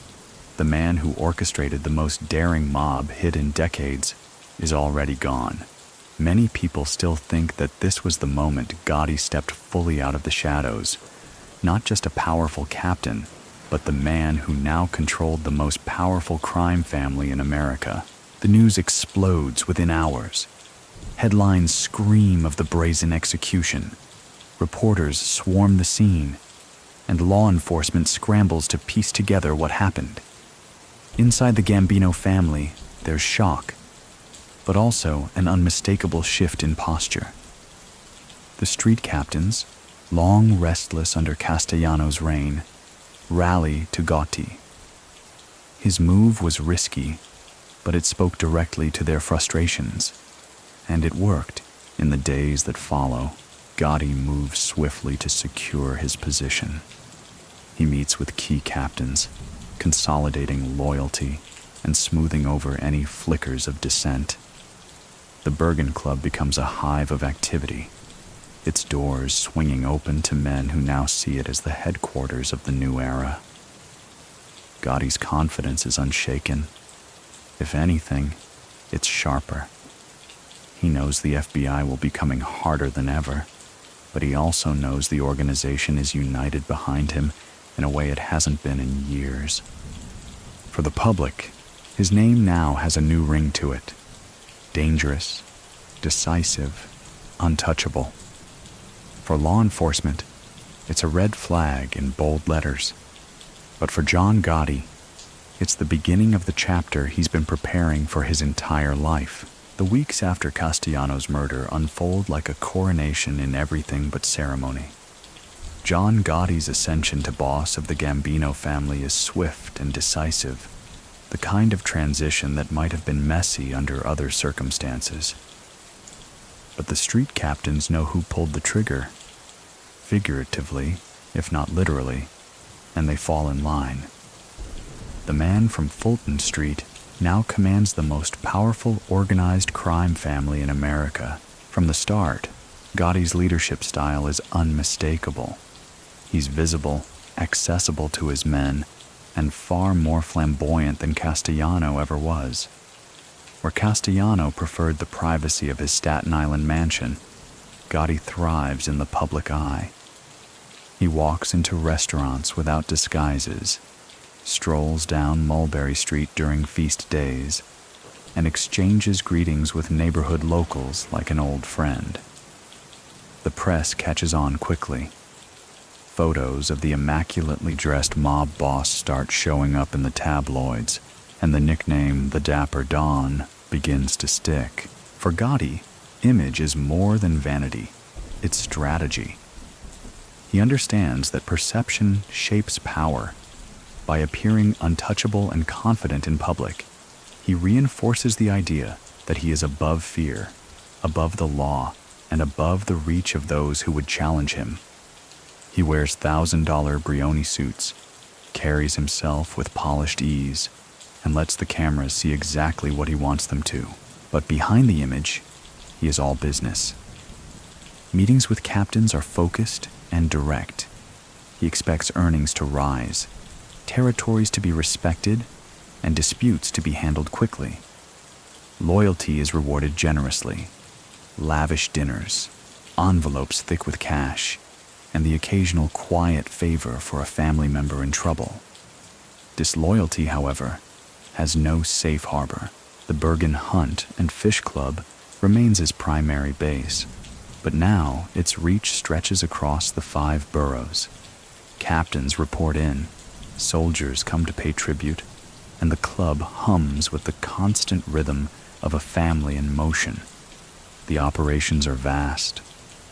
the man who orchestrated the most daring mob hit in decades is already gone. Many people still think that this was the moment Gotti stepped fully out of the shadows, not just a powerful captain, but the man who now controlled the most powerful crime family in America. The news explodes within hours. Headlines scream of the brazen execution. Reporters swarm the scene, and law enforcement scrambles to piece together what happened. Inside the Gambino family, there's shock, but also an unmistakable shift in posture. The street captains, long restless under Castellano's reign, rally to Gotti. His move was risky, but it spoke directly to their frustrations, and it worked. In the days that follow, Gotti moves swiftly to secure his position. He meets with key captains, consolidating loyalty and smoothing over any flickers of dissent. The Bergen Club becomes a hive of activity, its doors swinging open to men who now see it as the headquarters of the new era. Gotti's confidence is unshaken. If anything, it's sharper. He knows the FBI will be coming harder than ever, but he also knows the organization is united behind him in a way it hasn't been in years. For the public, his name now has a new ring to it. Dangerous, decisive, untouchable. For law enforcement, it's a red flag in bold letters. But for John Gotti, it's the beginning of the chapter he's been preparing for his entire life. The weeks after Castellano's murder unfold like a coronation in everything but ceremony. John Gotti's ascension to boss of the Gambino family is swift and decisive, the kind of transition that might have been messy under other circumstances. But the street captains know who pulled the trigger, figuratively, if not literally, and they fall in line. The man from Fulton Street now commands the most powerful organized crime family in America. From the start, Gotti's leadership style is unmistakable. He's visible, accessible to his men, and far more flamboyant than Castellano ever was. Where Castellano preferred the privacy of his Staten Island mansion, Gotti thrives in the public eye. He walks into restaurants without disguises, strolls down Mulberry Street during feast days, and exchanges greetings with neighborhood locals like an old friend. The press catches on quickly. Photos of the immaculately dressed mob boss start showing up in the tabloids, and the nickname the Dapper Don begins to stick. For Gotti, image is more than vanity, it's strategy. He understands that perception shapes power. By appearing untouchable and confident in public, he reinforces the idea that he is above fear, above the law, and above the reach of those who would challenge him. He wears $1,000 Brioni suits, carries himself with polished ease and lets the cameras see exactly what he wants them to. But behind the image, he is all business. Meetings with captains are focused and direct. He expects earnings to rise, territories to be respected, and disputes to be handled quickly. Loyalty is rewarded generously. Lavish dinners, envelopes thick with cash, and the occasional quiet favor for a family member in trouble. Disloyalty, however, has no safe harbor. The Bergen Hunt and Fish Club remains his primary base, but now its reach stretches across the 5 boroughs. Captains report in, soldiers come to pay tribute, and the club hums with the constant rhythm of a family in motion. The operations are vast: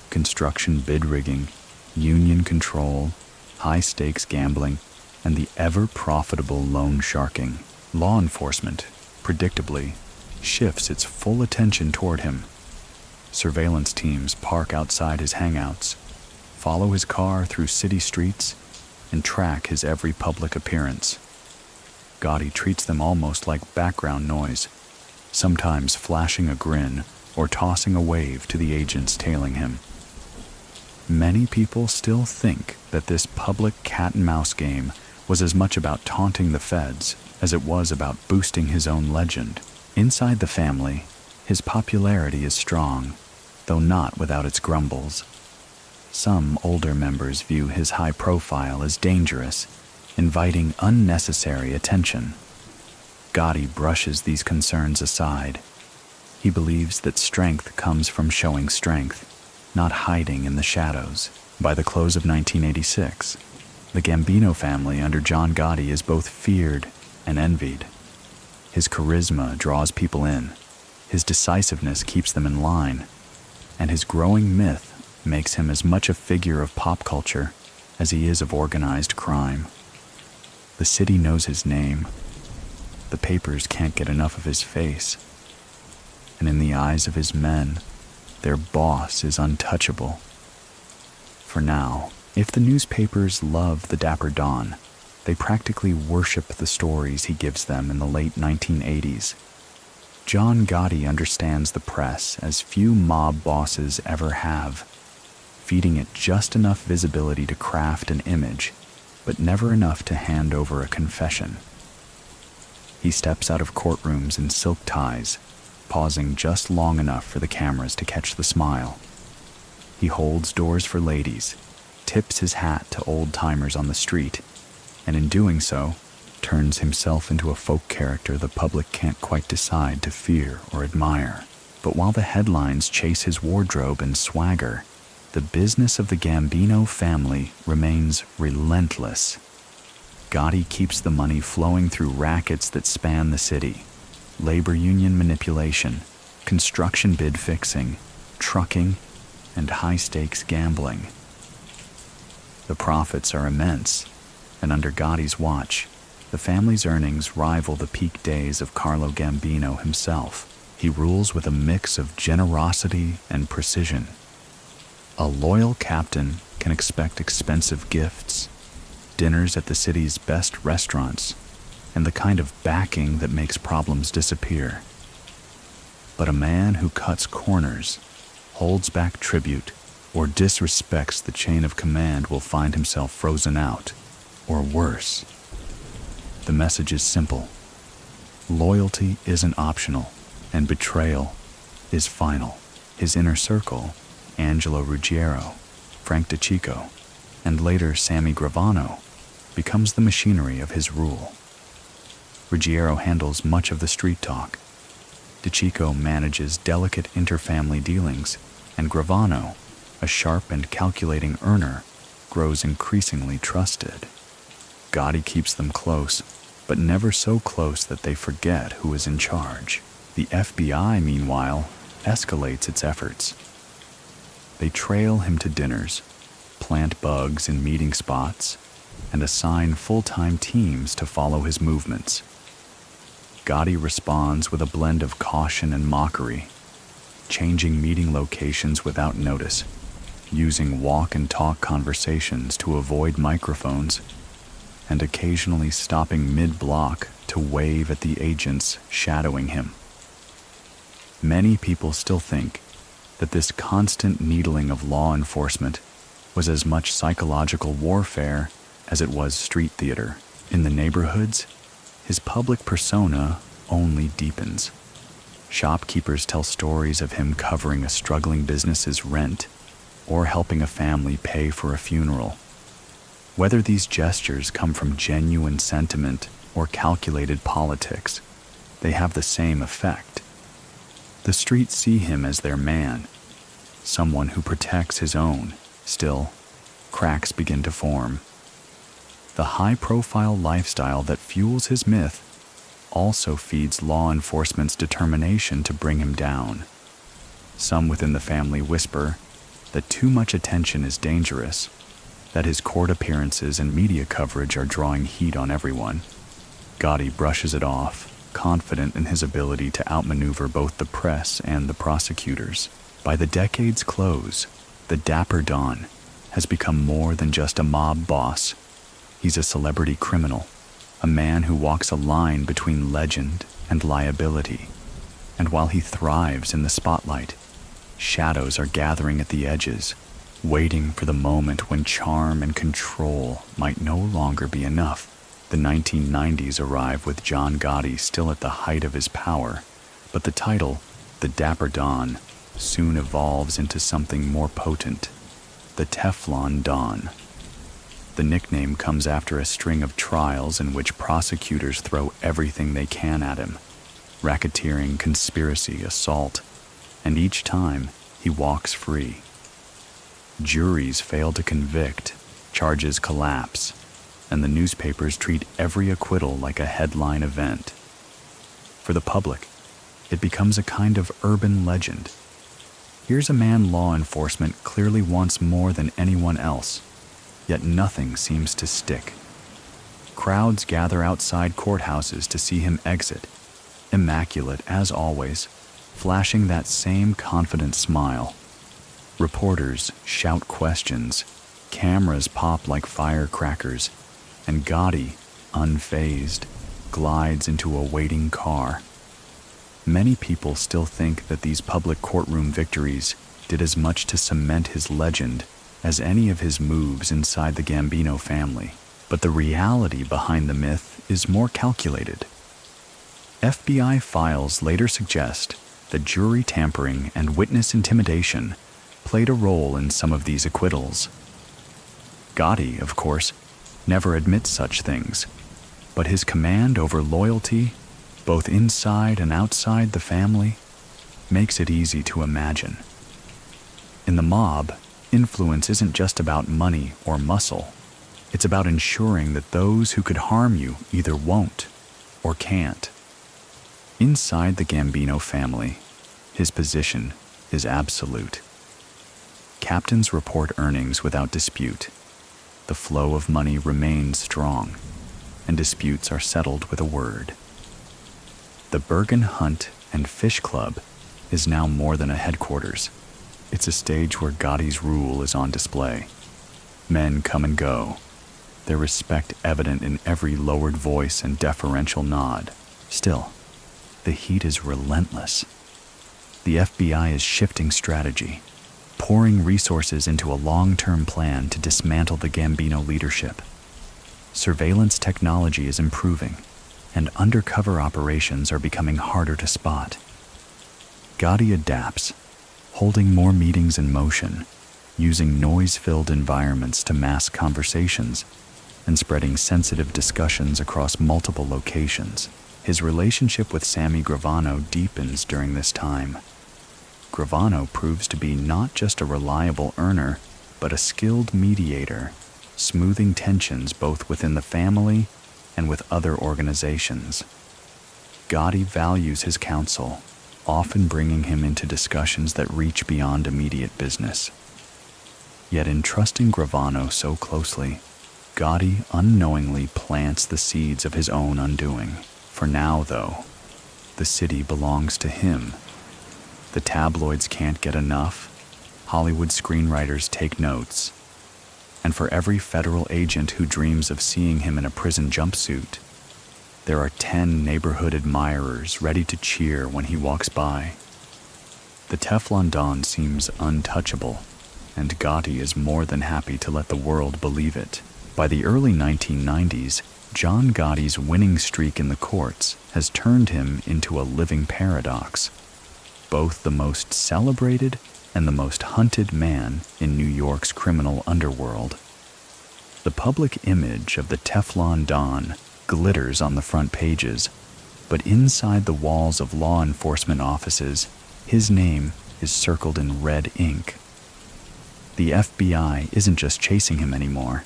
construction bid rigging, union control, high-stakes gambling, and the ever-profitable loan sharking. Law enforcement, predictably, shifts its full attention toward him. Surveillance teams park outside his hangouts, follow his car through city streets, and track his every public appearance. Gotti treats them almost like background noise, sometimes flashing a grin or tossing a wave to the agents tailing him. Many people still think that this public cat-and-mouse game was as much about taunting the feds as it was about boosting his own legend. Inside the family, his popularity is strong, though not without its grumbles. Some older members view his high profile as dangerous, inviting unnecessary attention. Gotti brushes these concerns aside. He believes that strength comes from showing strength, not hiding in the shadows. By the close of 1986, the Gambino family under John Gotti is both feared and envied. His charisma draws people in, his decisiveness keeps them in line, and his growing myth makes him as much a figure of pop culture as he is of organized crime. The city knows his name. The papers can't get enough of his face. And in the eyes of his men, their boss is untouchable. For now, if the newspapers love the Dapper Don, they practically worship the stories he gives them in the late 1980s. John Gotti understands the press as few mob bosses ever have, feeding it just enough visibility to craft an image, but never enough to hand over a confession. He steps out of courtrooms in silk ties, pausing just long enough for the cameras to catch the smile. He holds doors for ladies, tips his hat to old-timers on the street, and in doing so, turns himself into a folk character the public can't quite decide to fear or admire. But while the headlines chase his wardrobe and swagger, the business of the Gambino family remains relentless. Gotti keeps the money flowing through rackets that span the city: labor union manipulation, construction bid fixing, trucking, and high-stakes gambling. The profits are immense, and under Gotti's watch, the family's earnings rival the peak days of Carlo Gambino himself. He rules with a mix of generosity and precision. A loyal captain can expect expensive gifts, dinners at the city's best restaurants, and the kind of backing that makes problems disappear. But a man who cuts corners, holds back tribute, or disrespects the chain of command will find himself frozen out, or worse. The message is simple. Loyalty isn't optional, and betrayal is final. His inner circle, Angelo Ruggiero, Frank DeCicco, and later Sammy Gravano, becomes the machinery of his rule. Ruggiero handles much of the street talk. DeCicco manages delicate interfamily dealings, and Gravano, a sharp and calculating earner, grows increasingly trusted. Gotti keeps them close, but never so close that they forget who is in charge. The FBI, meanwhile, escalates its efforts. They trail him to dinners, plant bugs in meeting spots, and assign full-time teams to follow his movements. Gotti responds with a blend of caution and mockery, changing meeting locations without notice, using walk-and-talk conversations to avoid microphones, and occasionally stopping mid-block to wave at the agents shadowing him. Many people still think that this constant needling of law enforcement was as much psychological warfare as it was street theater. In the neighborhoods, his public persona only deepens. Shopkeepers tell stories of him covering a struggling business's rent or helping a family pay for a funeral. Whether these gestures come from genuine sentiment or calculated politics, they have the same effect. The streets see him as their man, someone who protects his own. Still, cracks begin to form. The high-profile lifestyle that fuels his myth also feeds law enforcement's determination to bring him down. Some within the family whisper that too much attention is dangerous, that his court appearances and media coverage are drawing heat on everyone. Gotti brushes it off, confident in his ability to outmaneuver both the press and the prosecutors. By the decade's close, the Dapper Don has become more than just a mob boss. He's a celebrity criminal, a man who walks a line between legend and liability. And while he thrives in the spotlight, shadows are gathering at the edges, waiting for the moment when charm and control might no longer be enough. The 1990s arrive with John Gotti still at the height of his power, but the title, the Dapper Don, soon evolves into something more potent, the Teflon Don. The nickname comes after a string of trials in which prosecutors throw everything they can at him: racketeering, conspiracy, assault, and each time he walks free. Juries fail to convict, charges collapse, and the newspapers treat every acquittal like a headline event. For the public, it becomes a kind of urban legend. Here's a man law enforcement clearly wants more than anyone else, yet nothing seems to stick. Crowds gather outside courthouses to see him exit, immaculate as always, flashing that same confident smile. Reporters shout questions, cameras pop like firecrackers, and Gotti, unfazed, glides into a waiting car. Many people still think that these public courtroom victories did as much to cement his legend as any of his moves inside the Gambino family. But the reality behind the myth is more calculated. FBI files later suggest that jury tampering and witness intimidation played a role in some of these acquittals. Gotti, of course, never admits such things, but his command over loyalty, both inside and outside the family, makes it easy to imagine. In the mob, influence isn't just about money or muscle. It's about ensuring that those who could harm you either won't or can't. Inside the Gambino family, his position is absolute. Captains report earnings without dispute. The flow of money remains strong, and disputes are settled with a word. The Bergen Hunt and Fish Club is now more than a headquarters. It's a stage where Gotti's rule is on display. Men come and go, their respect evident in every lowered voice and deferential nod. Still, the heat is relentless. The FBI is shifting strategy, pouring resources into a long-term plan to dismantle the Gambino leadership. Surveillance technology is improving, and undercover operations are becoming harder to spot. Gotti adapts, holding more meetings in motion, using noise-filled environments to mask conversations, and spreading sensitive discussions across multiple locations. His relationship with Sammy Gravano deepens during this time. Gravano proves to be not just a reliable earner, but a skilled mediator, smoothing tensions both within the family and with other organizations. Gotti values his counsel, often bringing him into discussions that reach beyond immediate business. Yet in trusting Gravano so closely, Gotti unknowingly plants the seeds of his own undoing. For now, though, the city belongs to him. The tabloids can't get enough. Hollywood screenwriters take notes. and for every federal agent who dreams of seeing him in a prison jumpsuit, there are 10 neighborhood admirers ready to cheer when he walks by. The Teflon Don seems untouchable, and Gotti is more than happy to let the world believe it. By the early 1990s, John Gotti's winning streak in the courts has turned him into a living paradox, both the most celebrated and the most hunted man in New York's criminal underworld. The public image of the Teflon Don glitters on the front pages, but inside the walls of law enforcement offices, his name is circled in red ink. The FBI isn't just chasing him anymore.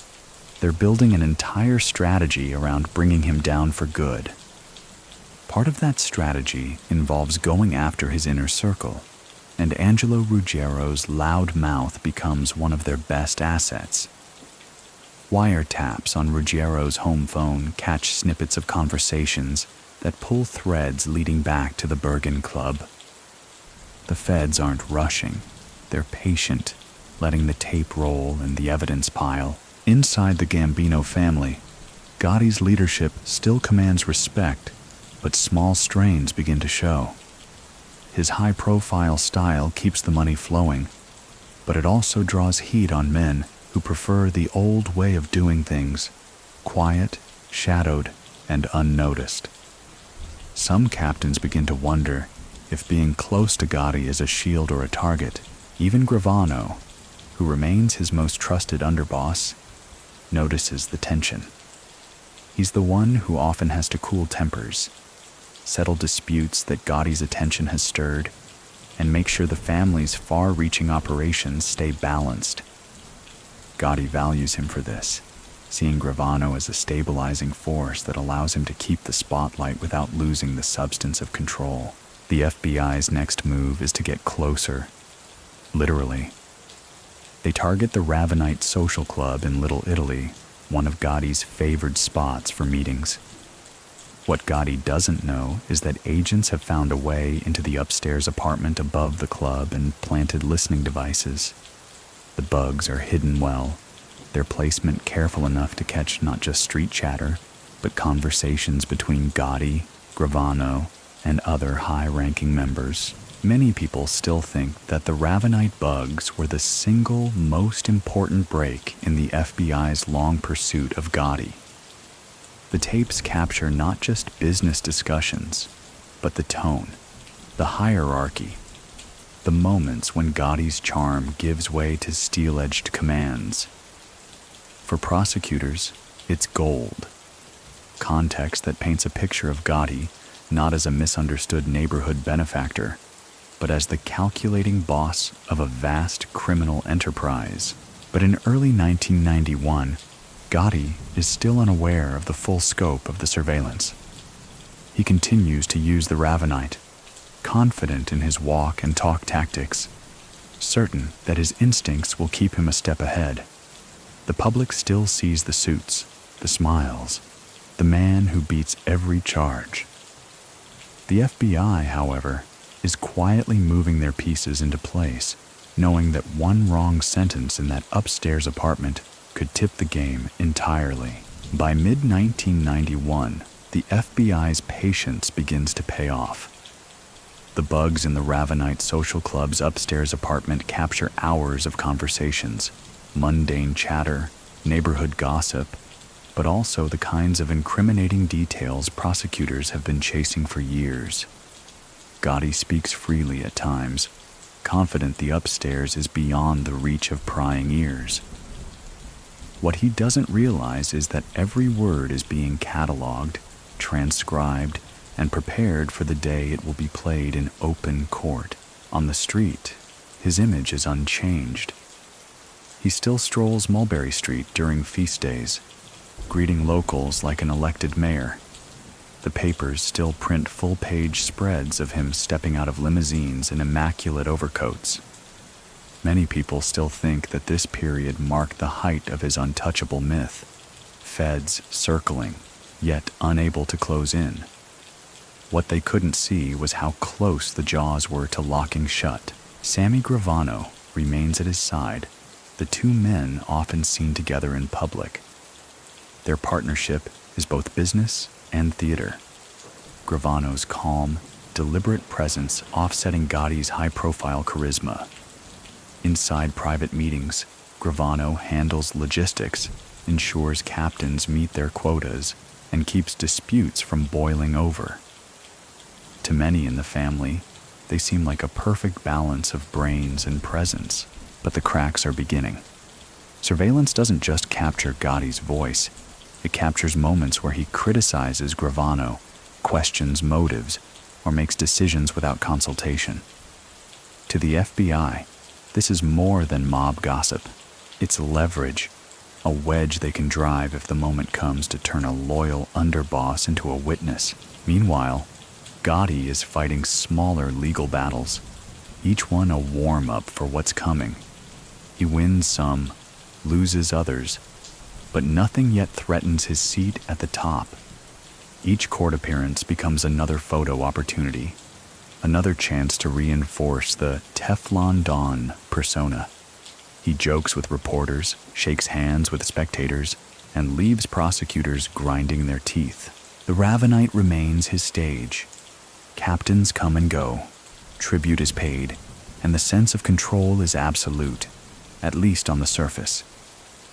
They're building an entire strategy around bringing him down for good. Part of that strategy involves going after his inner circle, and Angelo Ruggiero's loud mouth becomes one of their best assets. Wiretaps on Ruggiero's home phone catch snippets of conversations that pull threads leading back to the Bergen Club. The feds aren't rushing. They're patient, letting the tape roll and the evidence pile. Inside the Gambino family, Gotti's leadership still commands respect, but small strains begin to show. His high-profile style keeps the money flowing, but it also draws heat on men who prefer the old way of doing things, quiet, shadowed, and unnoticed. Some captains begin to wonder if being close to Gotti is a shield or a target. Even Gravano, who remains his most trusted underboss, notices the tension. He's the one who often has to cool tempers, settle disputes that Gotti's attention has stirred, and make sure the family's far-reaching operations stay balanced. Gotti values him for this, seeing Gravano as a stabilizing force that allows him to keep the spotlight without losing the substance of control. The FBI's next move is to get closer, literally. They target the Ravenite Social Club in Little Italy, one of Gotti's favored spots for meetings. What Gotti doesn't know is that agents have found a way into the upstairs apartment above the club and planted listening devices. The bugs are hidden well, their placement careful enough to catch not just street chatter, but conversations between Gotti, Gravano, and other high-ranking members. Many people still think that the Ravenite bugs were the single most important break in the FBI's long pursuit of Gotti. The tapes capture not just business discussions, but the tone, the hierarchy, the moments when Gotti's charm gives way to steel-edged commands. For prosecutors, it's gold. Context that paints a picture of Gotti not as a misunderstood neighborhood benefactor, but as the calculating boss of a vast criminal enterprise. But in early 1991, Gotti is still unaware of the full scope of the surveillance. He continues to use the Ravenite, confident in his walk and talk tactics, certain that his instincts will keep him a step ahead. The public still sees the suits, the smiles, the man who beats every charge. The FBI, however, is quietly moving their pieces into place, knowing that one wrong sentence in that upstairs apartment could tip the game entirely. By mid-1991, the FBI's patience begins to pay off. The bugs in the Ravenite Social Club's upstairs apartment capture hours of conversations, mundane chatter, neighborhood gossip, but also the kinds of incriminating details prosecutors have been chasing for years. Gotti speaks freely at times, confident the upstairs is beyond the reach of prying ears. What he doesn't realize is that every word is being cataloged, transcribed, and prepared for the day it will be played in open court. On the street, his image is unchanged. He still strolls Mulberry Street during feast days, greeting locals like an elected mayor. The papers still print full-page spreads of him stepping out of limousines in immaculate overcoats. Many people still think that this period marked the height of his untouchable myth, feds circling, yet unable to close in. What they couldn't see was how close the jaws were to locking shut. Sammy Gravano remains at his side, the two men often seen together in public. Their partnership is both business and theater. Gravano's calm, deliberate presence offsetting Gotti's high-profile charisma. Inside private meetings, Gravano handles logistics, ensures captains meet their quotas, and keeps disputes from boiling over. To many in the family, they seem like a perfect balance of brains and presence, but the cracks are beginning. Surveillance doesn't just capture Gotti's voice, it captures moments where he criticizes Gravano, questions motives, or makes decisions without consultation. To the FBI, this is more than mob gossip. It's leverage, a wedge they can drive if the moment comes to turn a loyal underboss into a witness. Meanwhile, Gotti is fighting smaller legal battles, each one a warm-up for what's coming. He wins some, loses others, but nothing yet threatens his seat at the top. Each court appearance becomes another photo opportunity, another chance to reinforce the Teflon Don persona. He jokes with reporters, shakes hands with spectators, and leaves prosecutors grinding their teeth. The Ravenite remains his stage. Captains come and go, tribute is paid, and the sense of control is absolute, at least on the surface.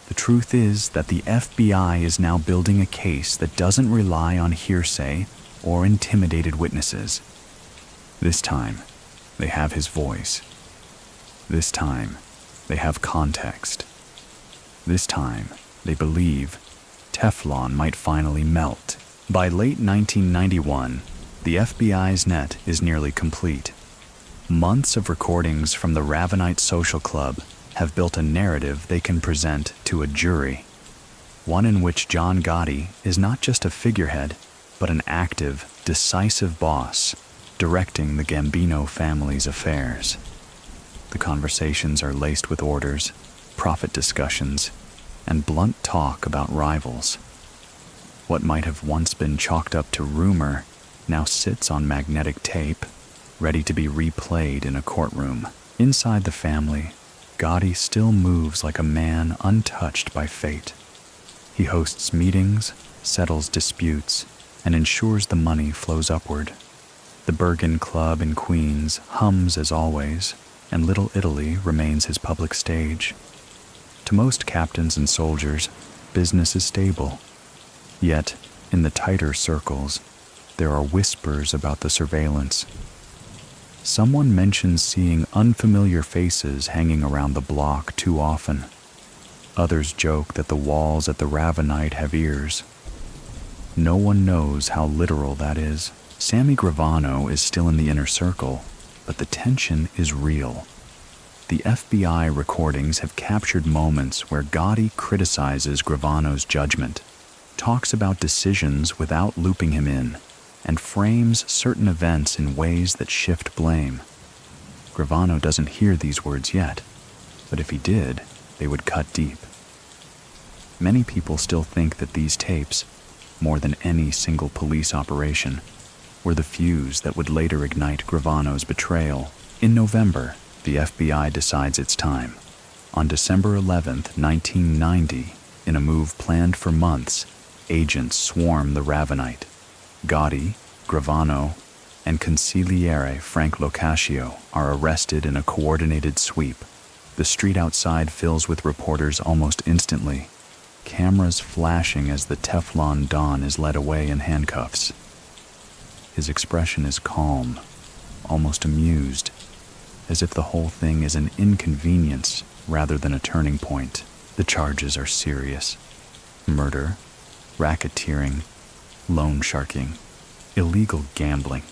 The truth is that the FBI is now building a case that doesn't rely on hearsay or intimidated witnesses. This time, they have his voice. This time, they have context. This time, they believe Teflon might finally melt. By late 1991, the FBI's net is nearly complete. Months of recordings from the Ravenite Social Club have built a narrative they can present to a jury, one in which John Gotti is not just a figurehead, but an active, decisive boss, directing the Gambino family's affairs. The conversations are laced with orders, profit discussions, and blunt talk about rivals. What might have once been chalked up to rumor now sits on magnetic tape, ready to be replayed in a courtroom. Inside the family, Gotti still moves like a man untouched by fate. He hosts meetings, settles disputes, and ensures the money flows upward. The Bergen Club in Queens hums as always, and Little Italy remains his public stage. To most captains and soldiers, business is stable. Yet, in the tighter circles, there are whispers about the surveillance. Someone mentions seeing unfamiliar faces hanging around the block too often. Others joke that the walls at the Ravenite have ears. No one knows how literal that is. Sammy Gravano is still in the inner circle, but the tension is real. The FBI recordings have captured moments where Gotti criticizes Gravano's judgment, talks about decisions without looping him in, and frames certain events in ways that shift blame. Gravano doesn't hear these words yet, but if he did, they would cut deep. Many people still think that these tapes, more than any single police operation, were the fuse that would later ignite Gravano's betrayal. In November, the FBI decides it's time. On December 11th, 1990, in a move planned for months, agents swarm the Ravenite. Gotti, Gravano, and consigliere Frank Locascio are arrested in a coordinated sweep. The street outside fills with reporters almost instantly, cameras flashing as the Teflon Don is led away in handcuffs. His expression is calm, almost amused, as if the whole thing is an inconvenience rather than a turning point. The charges are serious: murder, racketeering, loan sharking, illegal gambling,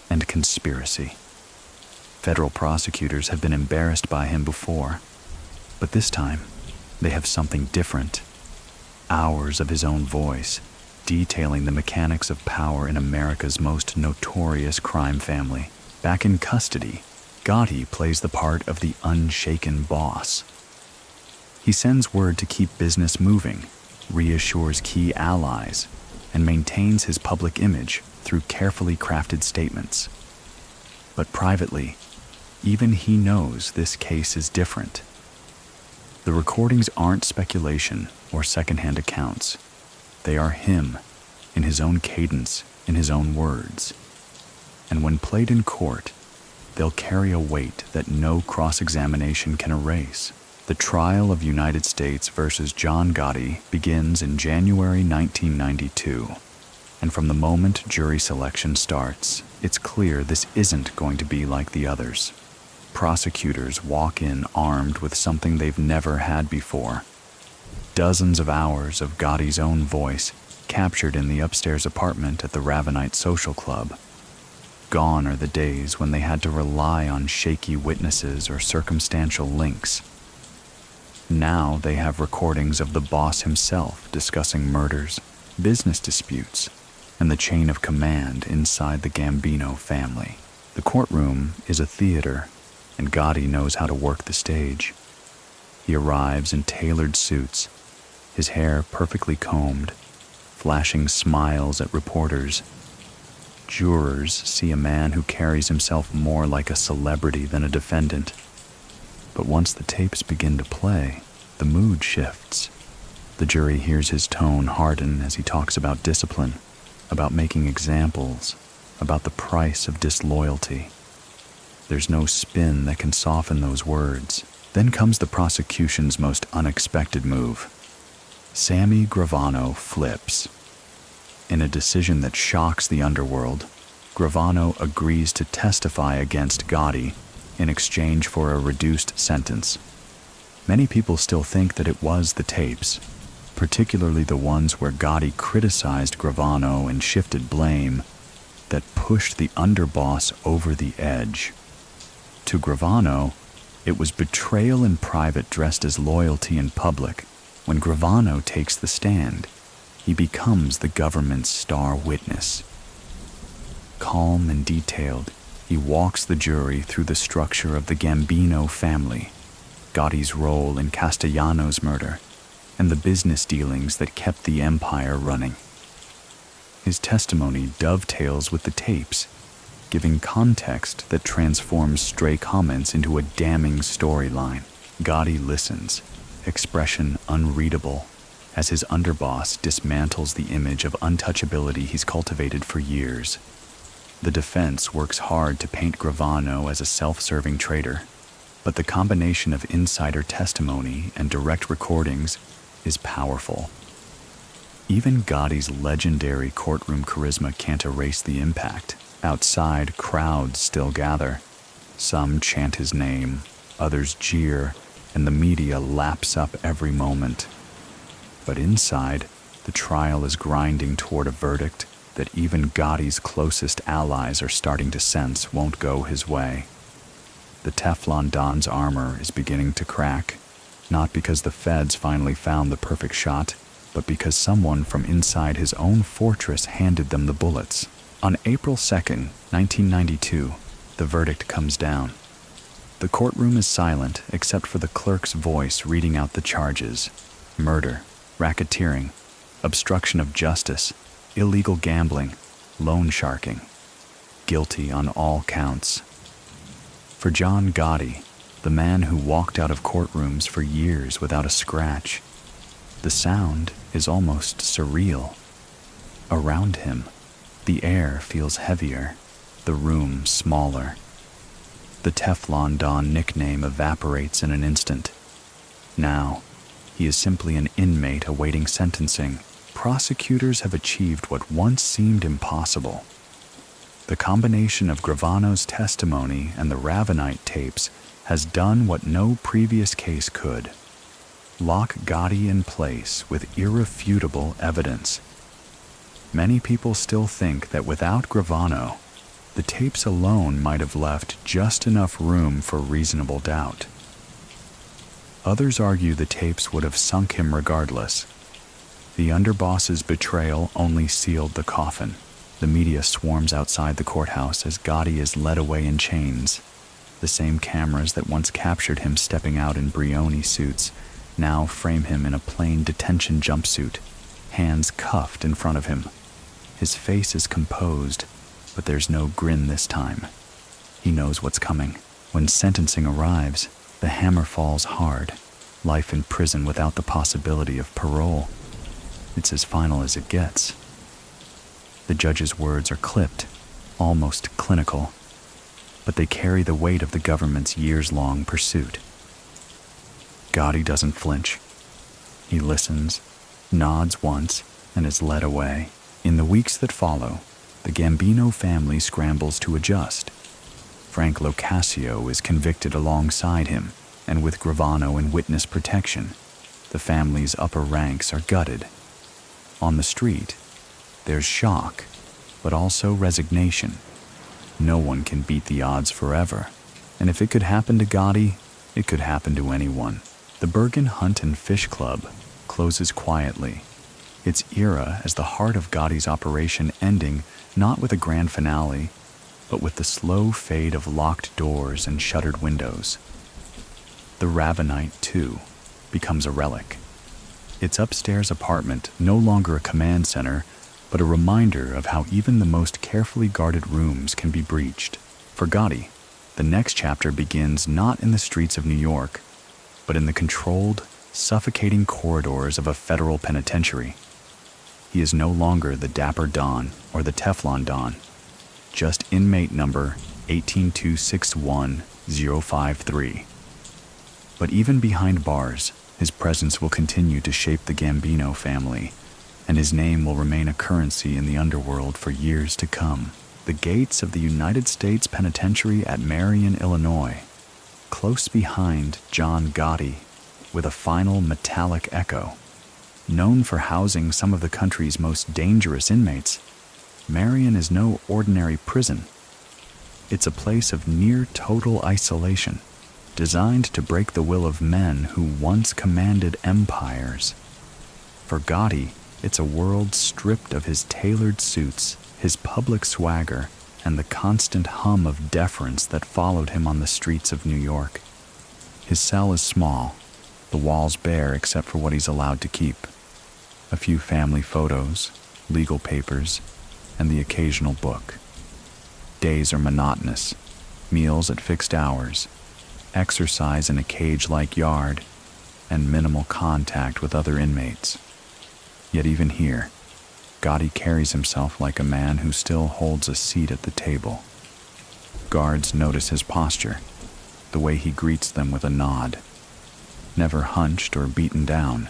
and conspiracy. Federal prosecutors have been embarrassed by him before, but this time they have something different. Hours of his own voice, detailing the mechanics of power in America's most notorious crime family. Back in custody, Gotti plays the part of the unshaken boss. He sends word to keep business moving, reassures key allies, and maintains his public image through carefully crafted statements. But privately, even he knows this case is different. The recordings aren't speculation or secondhand accounts. They are him, in his own cadence, in his own words. And when played in court, they'll carry a weight that no cross-examination can erase. The trial of United States versus John Gotti begins in January 1992. And from the moment jury selection starts, it's clear this isn't going to be like the others. Prosecutors walk in armed with something they've never had before. Dozens of hours of Gotti's own voice captured in the upstairs apartment at the Ravenite Social Club. Gone are the days when they had to rely on shaky witnesses or circumstantial links. Now they have recordings of the boss himself discussing murders, business disputes, and the chain of command inside the Gambino family. The courtroom is a theater, and Gotti knows how to work the stage. He arrives in tailored suits, his hair perfectly combed, flashing smiles at reporters. Jurors see a man who carries himself more like a celebrity than a defendant. But once the tapes begin to play, the mood shifts. The jury hears his tone harden as he talks about discipline, about making examples, about the price of disloyalty. There's no spin that can soften those words. Then comes the prosecution's most unexpected move. Sammy Gravano flips. In a decision that shocks the underworld, Gravano agrees to testify against Gotti in exchange for a reduced sentence. Many people still think that it was the tapes, particularly the ones where Gotti criticized Gravano and shifted blame, that pushed the underboss over the edge. To Gravano, it was betrayal in private dressed as loyalty in public. When Gravano takes the stand, he becomes the government's star witness. Calm and detailed, he walks the jury through the structure of the Gambino family, Gotti's role in Castellano's murder, and the business dealings that kept the empire running. His testimony dovetails with the tapes, giving context that transforms stray comments into a damning storyline. Gotti listens, expression unreadable, as his underboss dismantles the image of untouchability he's cultivated for years. The defense works hard to paint Gravano as a self-serving traitor, but the combination of insider testimony and direct recordings is powerful. Even Gotti's legendary courtroom charisma can't erase the impact. Outside, crowds still gather. Some chant his name, others jeer, and the media laps up every moment. But inside, the trial is grinding toward a verdict that even Gotti's closest allies are starting to sense won't go his way. The Teflon Don's armor is beginning to crack, not because the feds finally found the perfect shot, but because someone from inside his own fortress handed them the bullets. On April 2nd, 1992, the verdict comes down. The courtroom is silent except for the clerk's voice reading out the charges: murder, racketeering, obstruction of justice, illegal gambling, loan sharking. Guilty on all counts. For John Gotti, the man who walked out of courtrooms for years without a scratch, the sound is almost surreal. Around him, the air feels heavier, the room smaller. The Teflon Don nickname evaporates in an instant. Now, he is simply an inmate awaiting sentencing. Prosecutors have achieved what once seemed impossible. The combination of Gravano's testimony and the Ravenite tapes has done what no previous case could: lock Gotti in place with irrefutable evidence. Many people still think that without Gravano, the tapes alone might have left just enough room for reasonable doubt. Others argue the tapes would have sunk him regardless. The underboss's betrayal only sealed the coffin. The media swarms outside the courthouse as Gotti is led away in chains. The same cameras that once captured him stepping out in Brioni suits now frame him in a plain detention jumpsuit, hands cuffed in front of him. His face is composed, but there's no grin this time. He knows what's coming. When sentencing arrives, the hammer falls hard. life in prison without the possibility of parole. It's as final as it gets. The judge's words are clipped, almost clinical, but they carry the weight of the government's years-long pursuit. Gotti doesn't flinch. He listens, nods once, and is led away. In the weeks that follow, the Gambino family scrambles to adjust. Frank Locascio is convicted alongside him, and with Gravano in witness protection, the family's upper ranks are gutted. On the street, there's shock, but also resignation. No one can beat the odds forever, and if it could happen to Gotti, it could happen to anyone. The Bergen Hunt and Fish Club closes quietly, its era as the heart of Gotti's operation ending not with a grand finale, but with the slow fade of locked doors and shuttered windows. The Ravenite, too, becomes a relic. Its upstairs apartment no longer a command center, but a reminder of how even the most carefully guarded rooms can be breached. For Gotti, the next chapter begins not in the streets of New York, but in the controlled, suffocating corridors of a federal penitentiary. He is no longer the Dapper Don or the Teflon Don, just inmate number 18261-053. But even behind bars, his presence will continue to shape the Gambino family, and his name will remain a currency in the underworld for years to come. The gates of the United States Penitentiary at Marion, Illinois, close behind John Gotti, with a final metallic echo. Known for housing some of the country's most dangerous inmates, Marion is no ordinary prison. It's a place of near total isolation, designed to break the will of men who once commanded empires. For Gotti, it's a world stripped of his tailored suits, his public swagger, and the constant hum of deference that followed him on the streets of New York. His cell is small, the walls bare except for what he's allowed to keep. A few family photos, legal papers, and the occasional book. Days are monotonous, meals at fixed hours, exercise in a cage-like yard, and minimal contact with other inmates. Yet even here, Gotti carries himself like a man who still holds a seat at the table. Guards notice his posture, the way he greets them with a nod, never hunched or beaten down.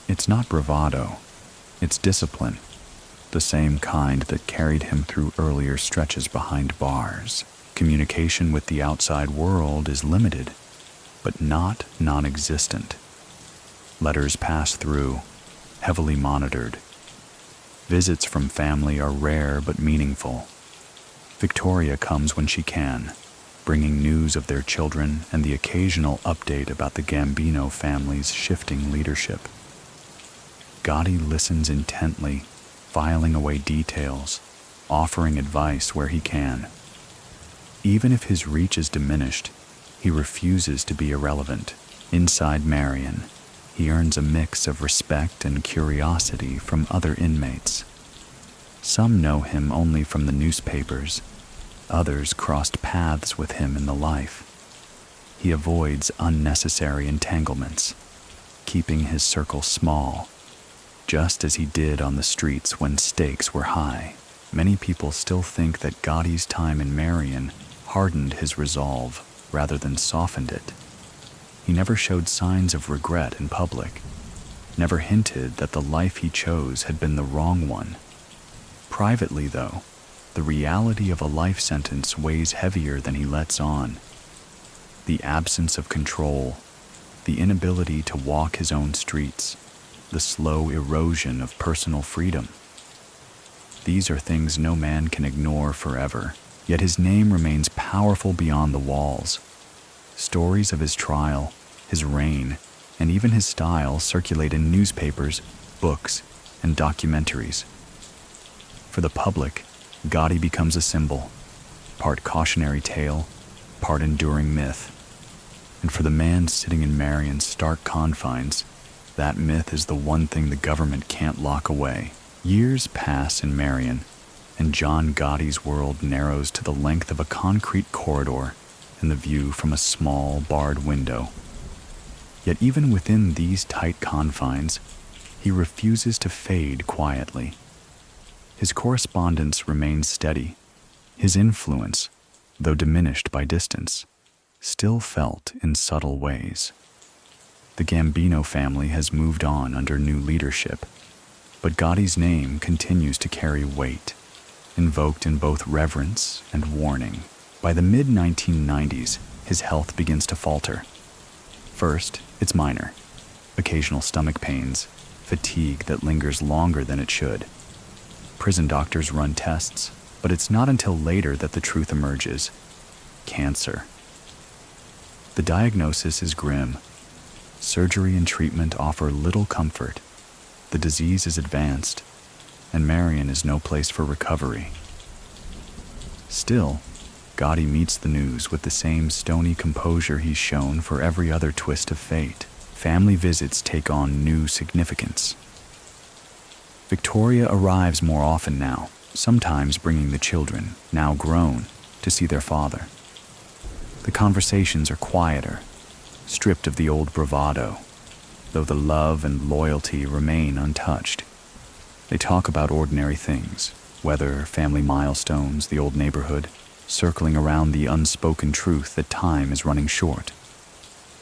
It's not bravado, it's discipline, the same kind that carried him through earlier stretches behind bars. Communication with the outside world is limited, but not non-existent. Letters pass through, heavily monitored. Visits from family are rare but meaningful. Victoria comes when she can, bringing news of their children and the occasional update about the Gambino family's shifting leadership. Gotti listens intently, filing away details, offering advice where he can. Even if his reach is diminished, he refuses to be irrelevant. Inside Marion, he earns a mix of respect and curiosity from other inmates. Some know him only from the newspapers. Others crossed paths with him in the life. He avoids unnecessary entanglements, keeping his circle small, just as he did on the streets when stakes were high. Many people still think that Gotti's time in Marion hardened his resolve rather than softened it. He never showed signs of regret in public, never hinted that the life he chose had been the wrong one. Privately, though, the reality of a life sentence weighs heavier than he lets on. The absence of control, the inability to walk his own streets, the slow erosion of personal freedom. These are things no man can ignore forever, yet his name remains powerful beyond the walls. Stories of his trial, his reign, and even his style circulate in newspapers, books, and documentaries. For the public, Gotti becomes a symbol, part cautionary tale, part enduring myth. And for the man sitting in Marion's stark confines, that myth is the one thing the government can't lock away. Years pass in Marion, and John Gotti's world narrows to the length of a concrete corridor and the view from a small, barred window. Yet even within these tight confines, he refuses to fade quietly. His correspondence remains steady. His influence, though diminished by distance, still felt in subtle ways. The Gambino family has moved on under new leadership, but Gotti's name continues to carry weight, invoked in both reverence and warning. By the mid-1990s, his health begins to falter. First, it's minor. Occasional stomach pains, fatigue that lingers longer than it should. Prison doctors run tests, but it's not until later that the truth emerges: cancer. The diagnosis is grim. Surgery and treatment offer little comfort. The disease is advanced, and Marion is no place for recovery. Still, Gotti meets the news with the same stony composure he's shown for every other twist of fate. Family visits take on new significance. Victoria arrives more often now, sometimes bringing the children, now grown, to see their father. The conversations are quieter, stripped of the old bravado, though the love and loyalty remain untouched. They talk about ordinary things: weather, family milestones, the old neighborhood, circling around the unspoken truth that time is running short.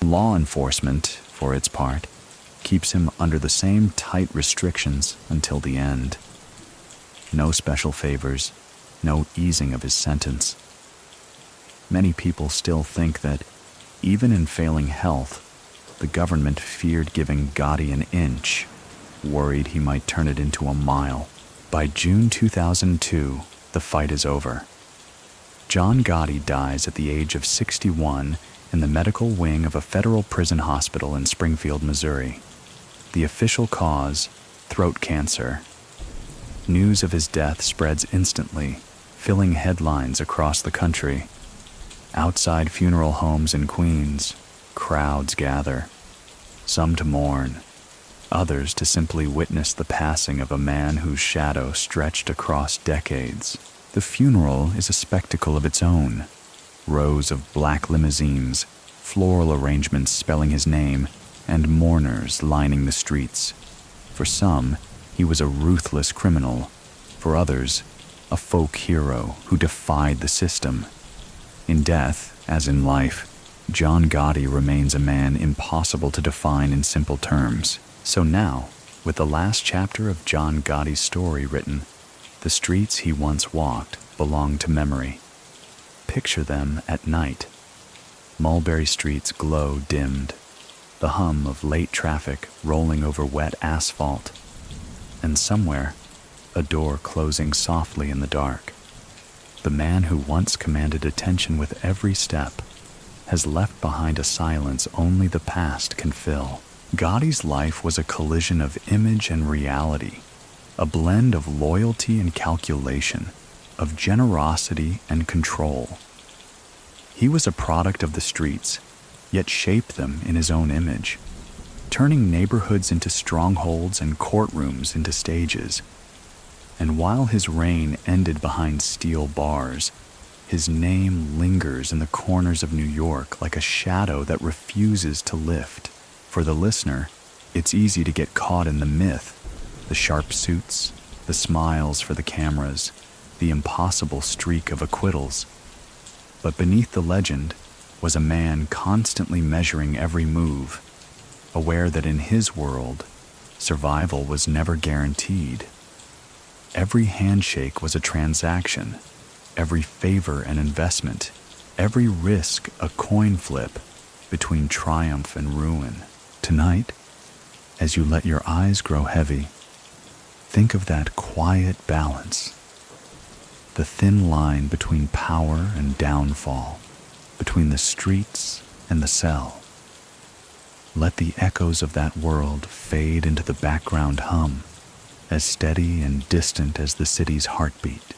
Law enforcement, for its part, keeps him under the same tight restrictions until the end. No special favors, no easing of his sentence. Many people still think that, even in failing health, the government feared giving Gotti an inch, worried he might turn it into a mile. By June 2002, the fight is over. John Gotti dies at the age of 61 in the medical wing of a federal prison hospital in Springfield, Missouri. The official cause: throat cancer. News of his death spreads instantly, filling headlines across the country. Outside funeral homes in Queens, crowds gather, some to mourn, others to simply witness the passing of a man whose shadow stretched across decades. The funeral is a spectacle of its own. Rows of black limousines, floral arrangements spelling his name, and mourners lining the streets. For some, he was a ruthless criminal. For others, a folk hero who defied the system. In death, as in life, John Gotti remains a man impossible to define in simple terms. So now, with the last chapter of John Gotti's story written, the streets he once walked belong to memory. Picture them at night. Mulberry Street's glow dimmed, the hum of late traffic rolling over wet asphalt, and somewhere, a door closing softly in the dark. The man who once commanded attention with every step has left behind a silence only the past can fill. Gotti's life was a collision of image and reality, a blend of loyalty and calculation, of generosity and control. He was a product of the streets, yet shaped them in his own image, turning neighborhoods into strongholds and courtrooms into stages. And while his reign ended behind steel bars, his name lingers in the corners of New York like a shadow that refuses to lift. For the listener, it's easy to get caught in the myth, the sharp suits, the smiles for the cameras, the impossible streak of acquittals. But beneath the legend was a man constantly measuring every move, aware that in his world, survival was never guaranteed. Every handshake was a transaction, every favor an investment, every risk a coin flip between triumph and ruin. Tonight, as you let your eyes grow heavy, think of that quiet balance, the thin line between power and downfall, between the streets and the cell. Let the echoes of that world fade into the background hum, as steady and distant as the city's heartbeat.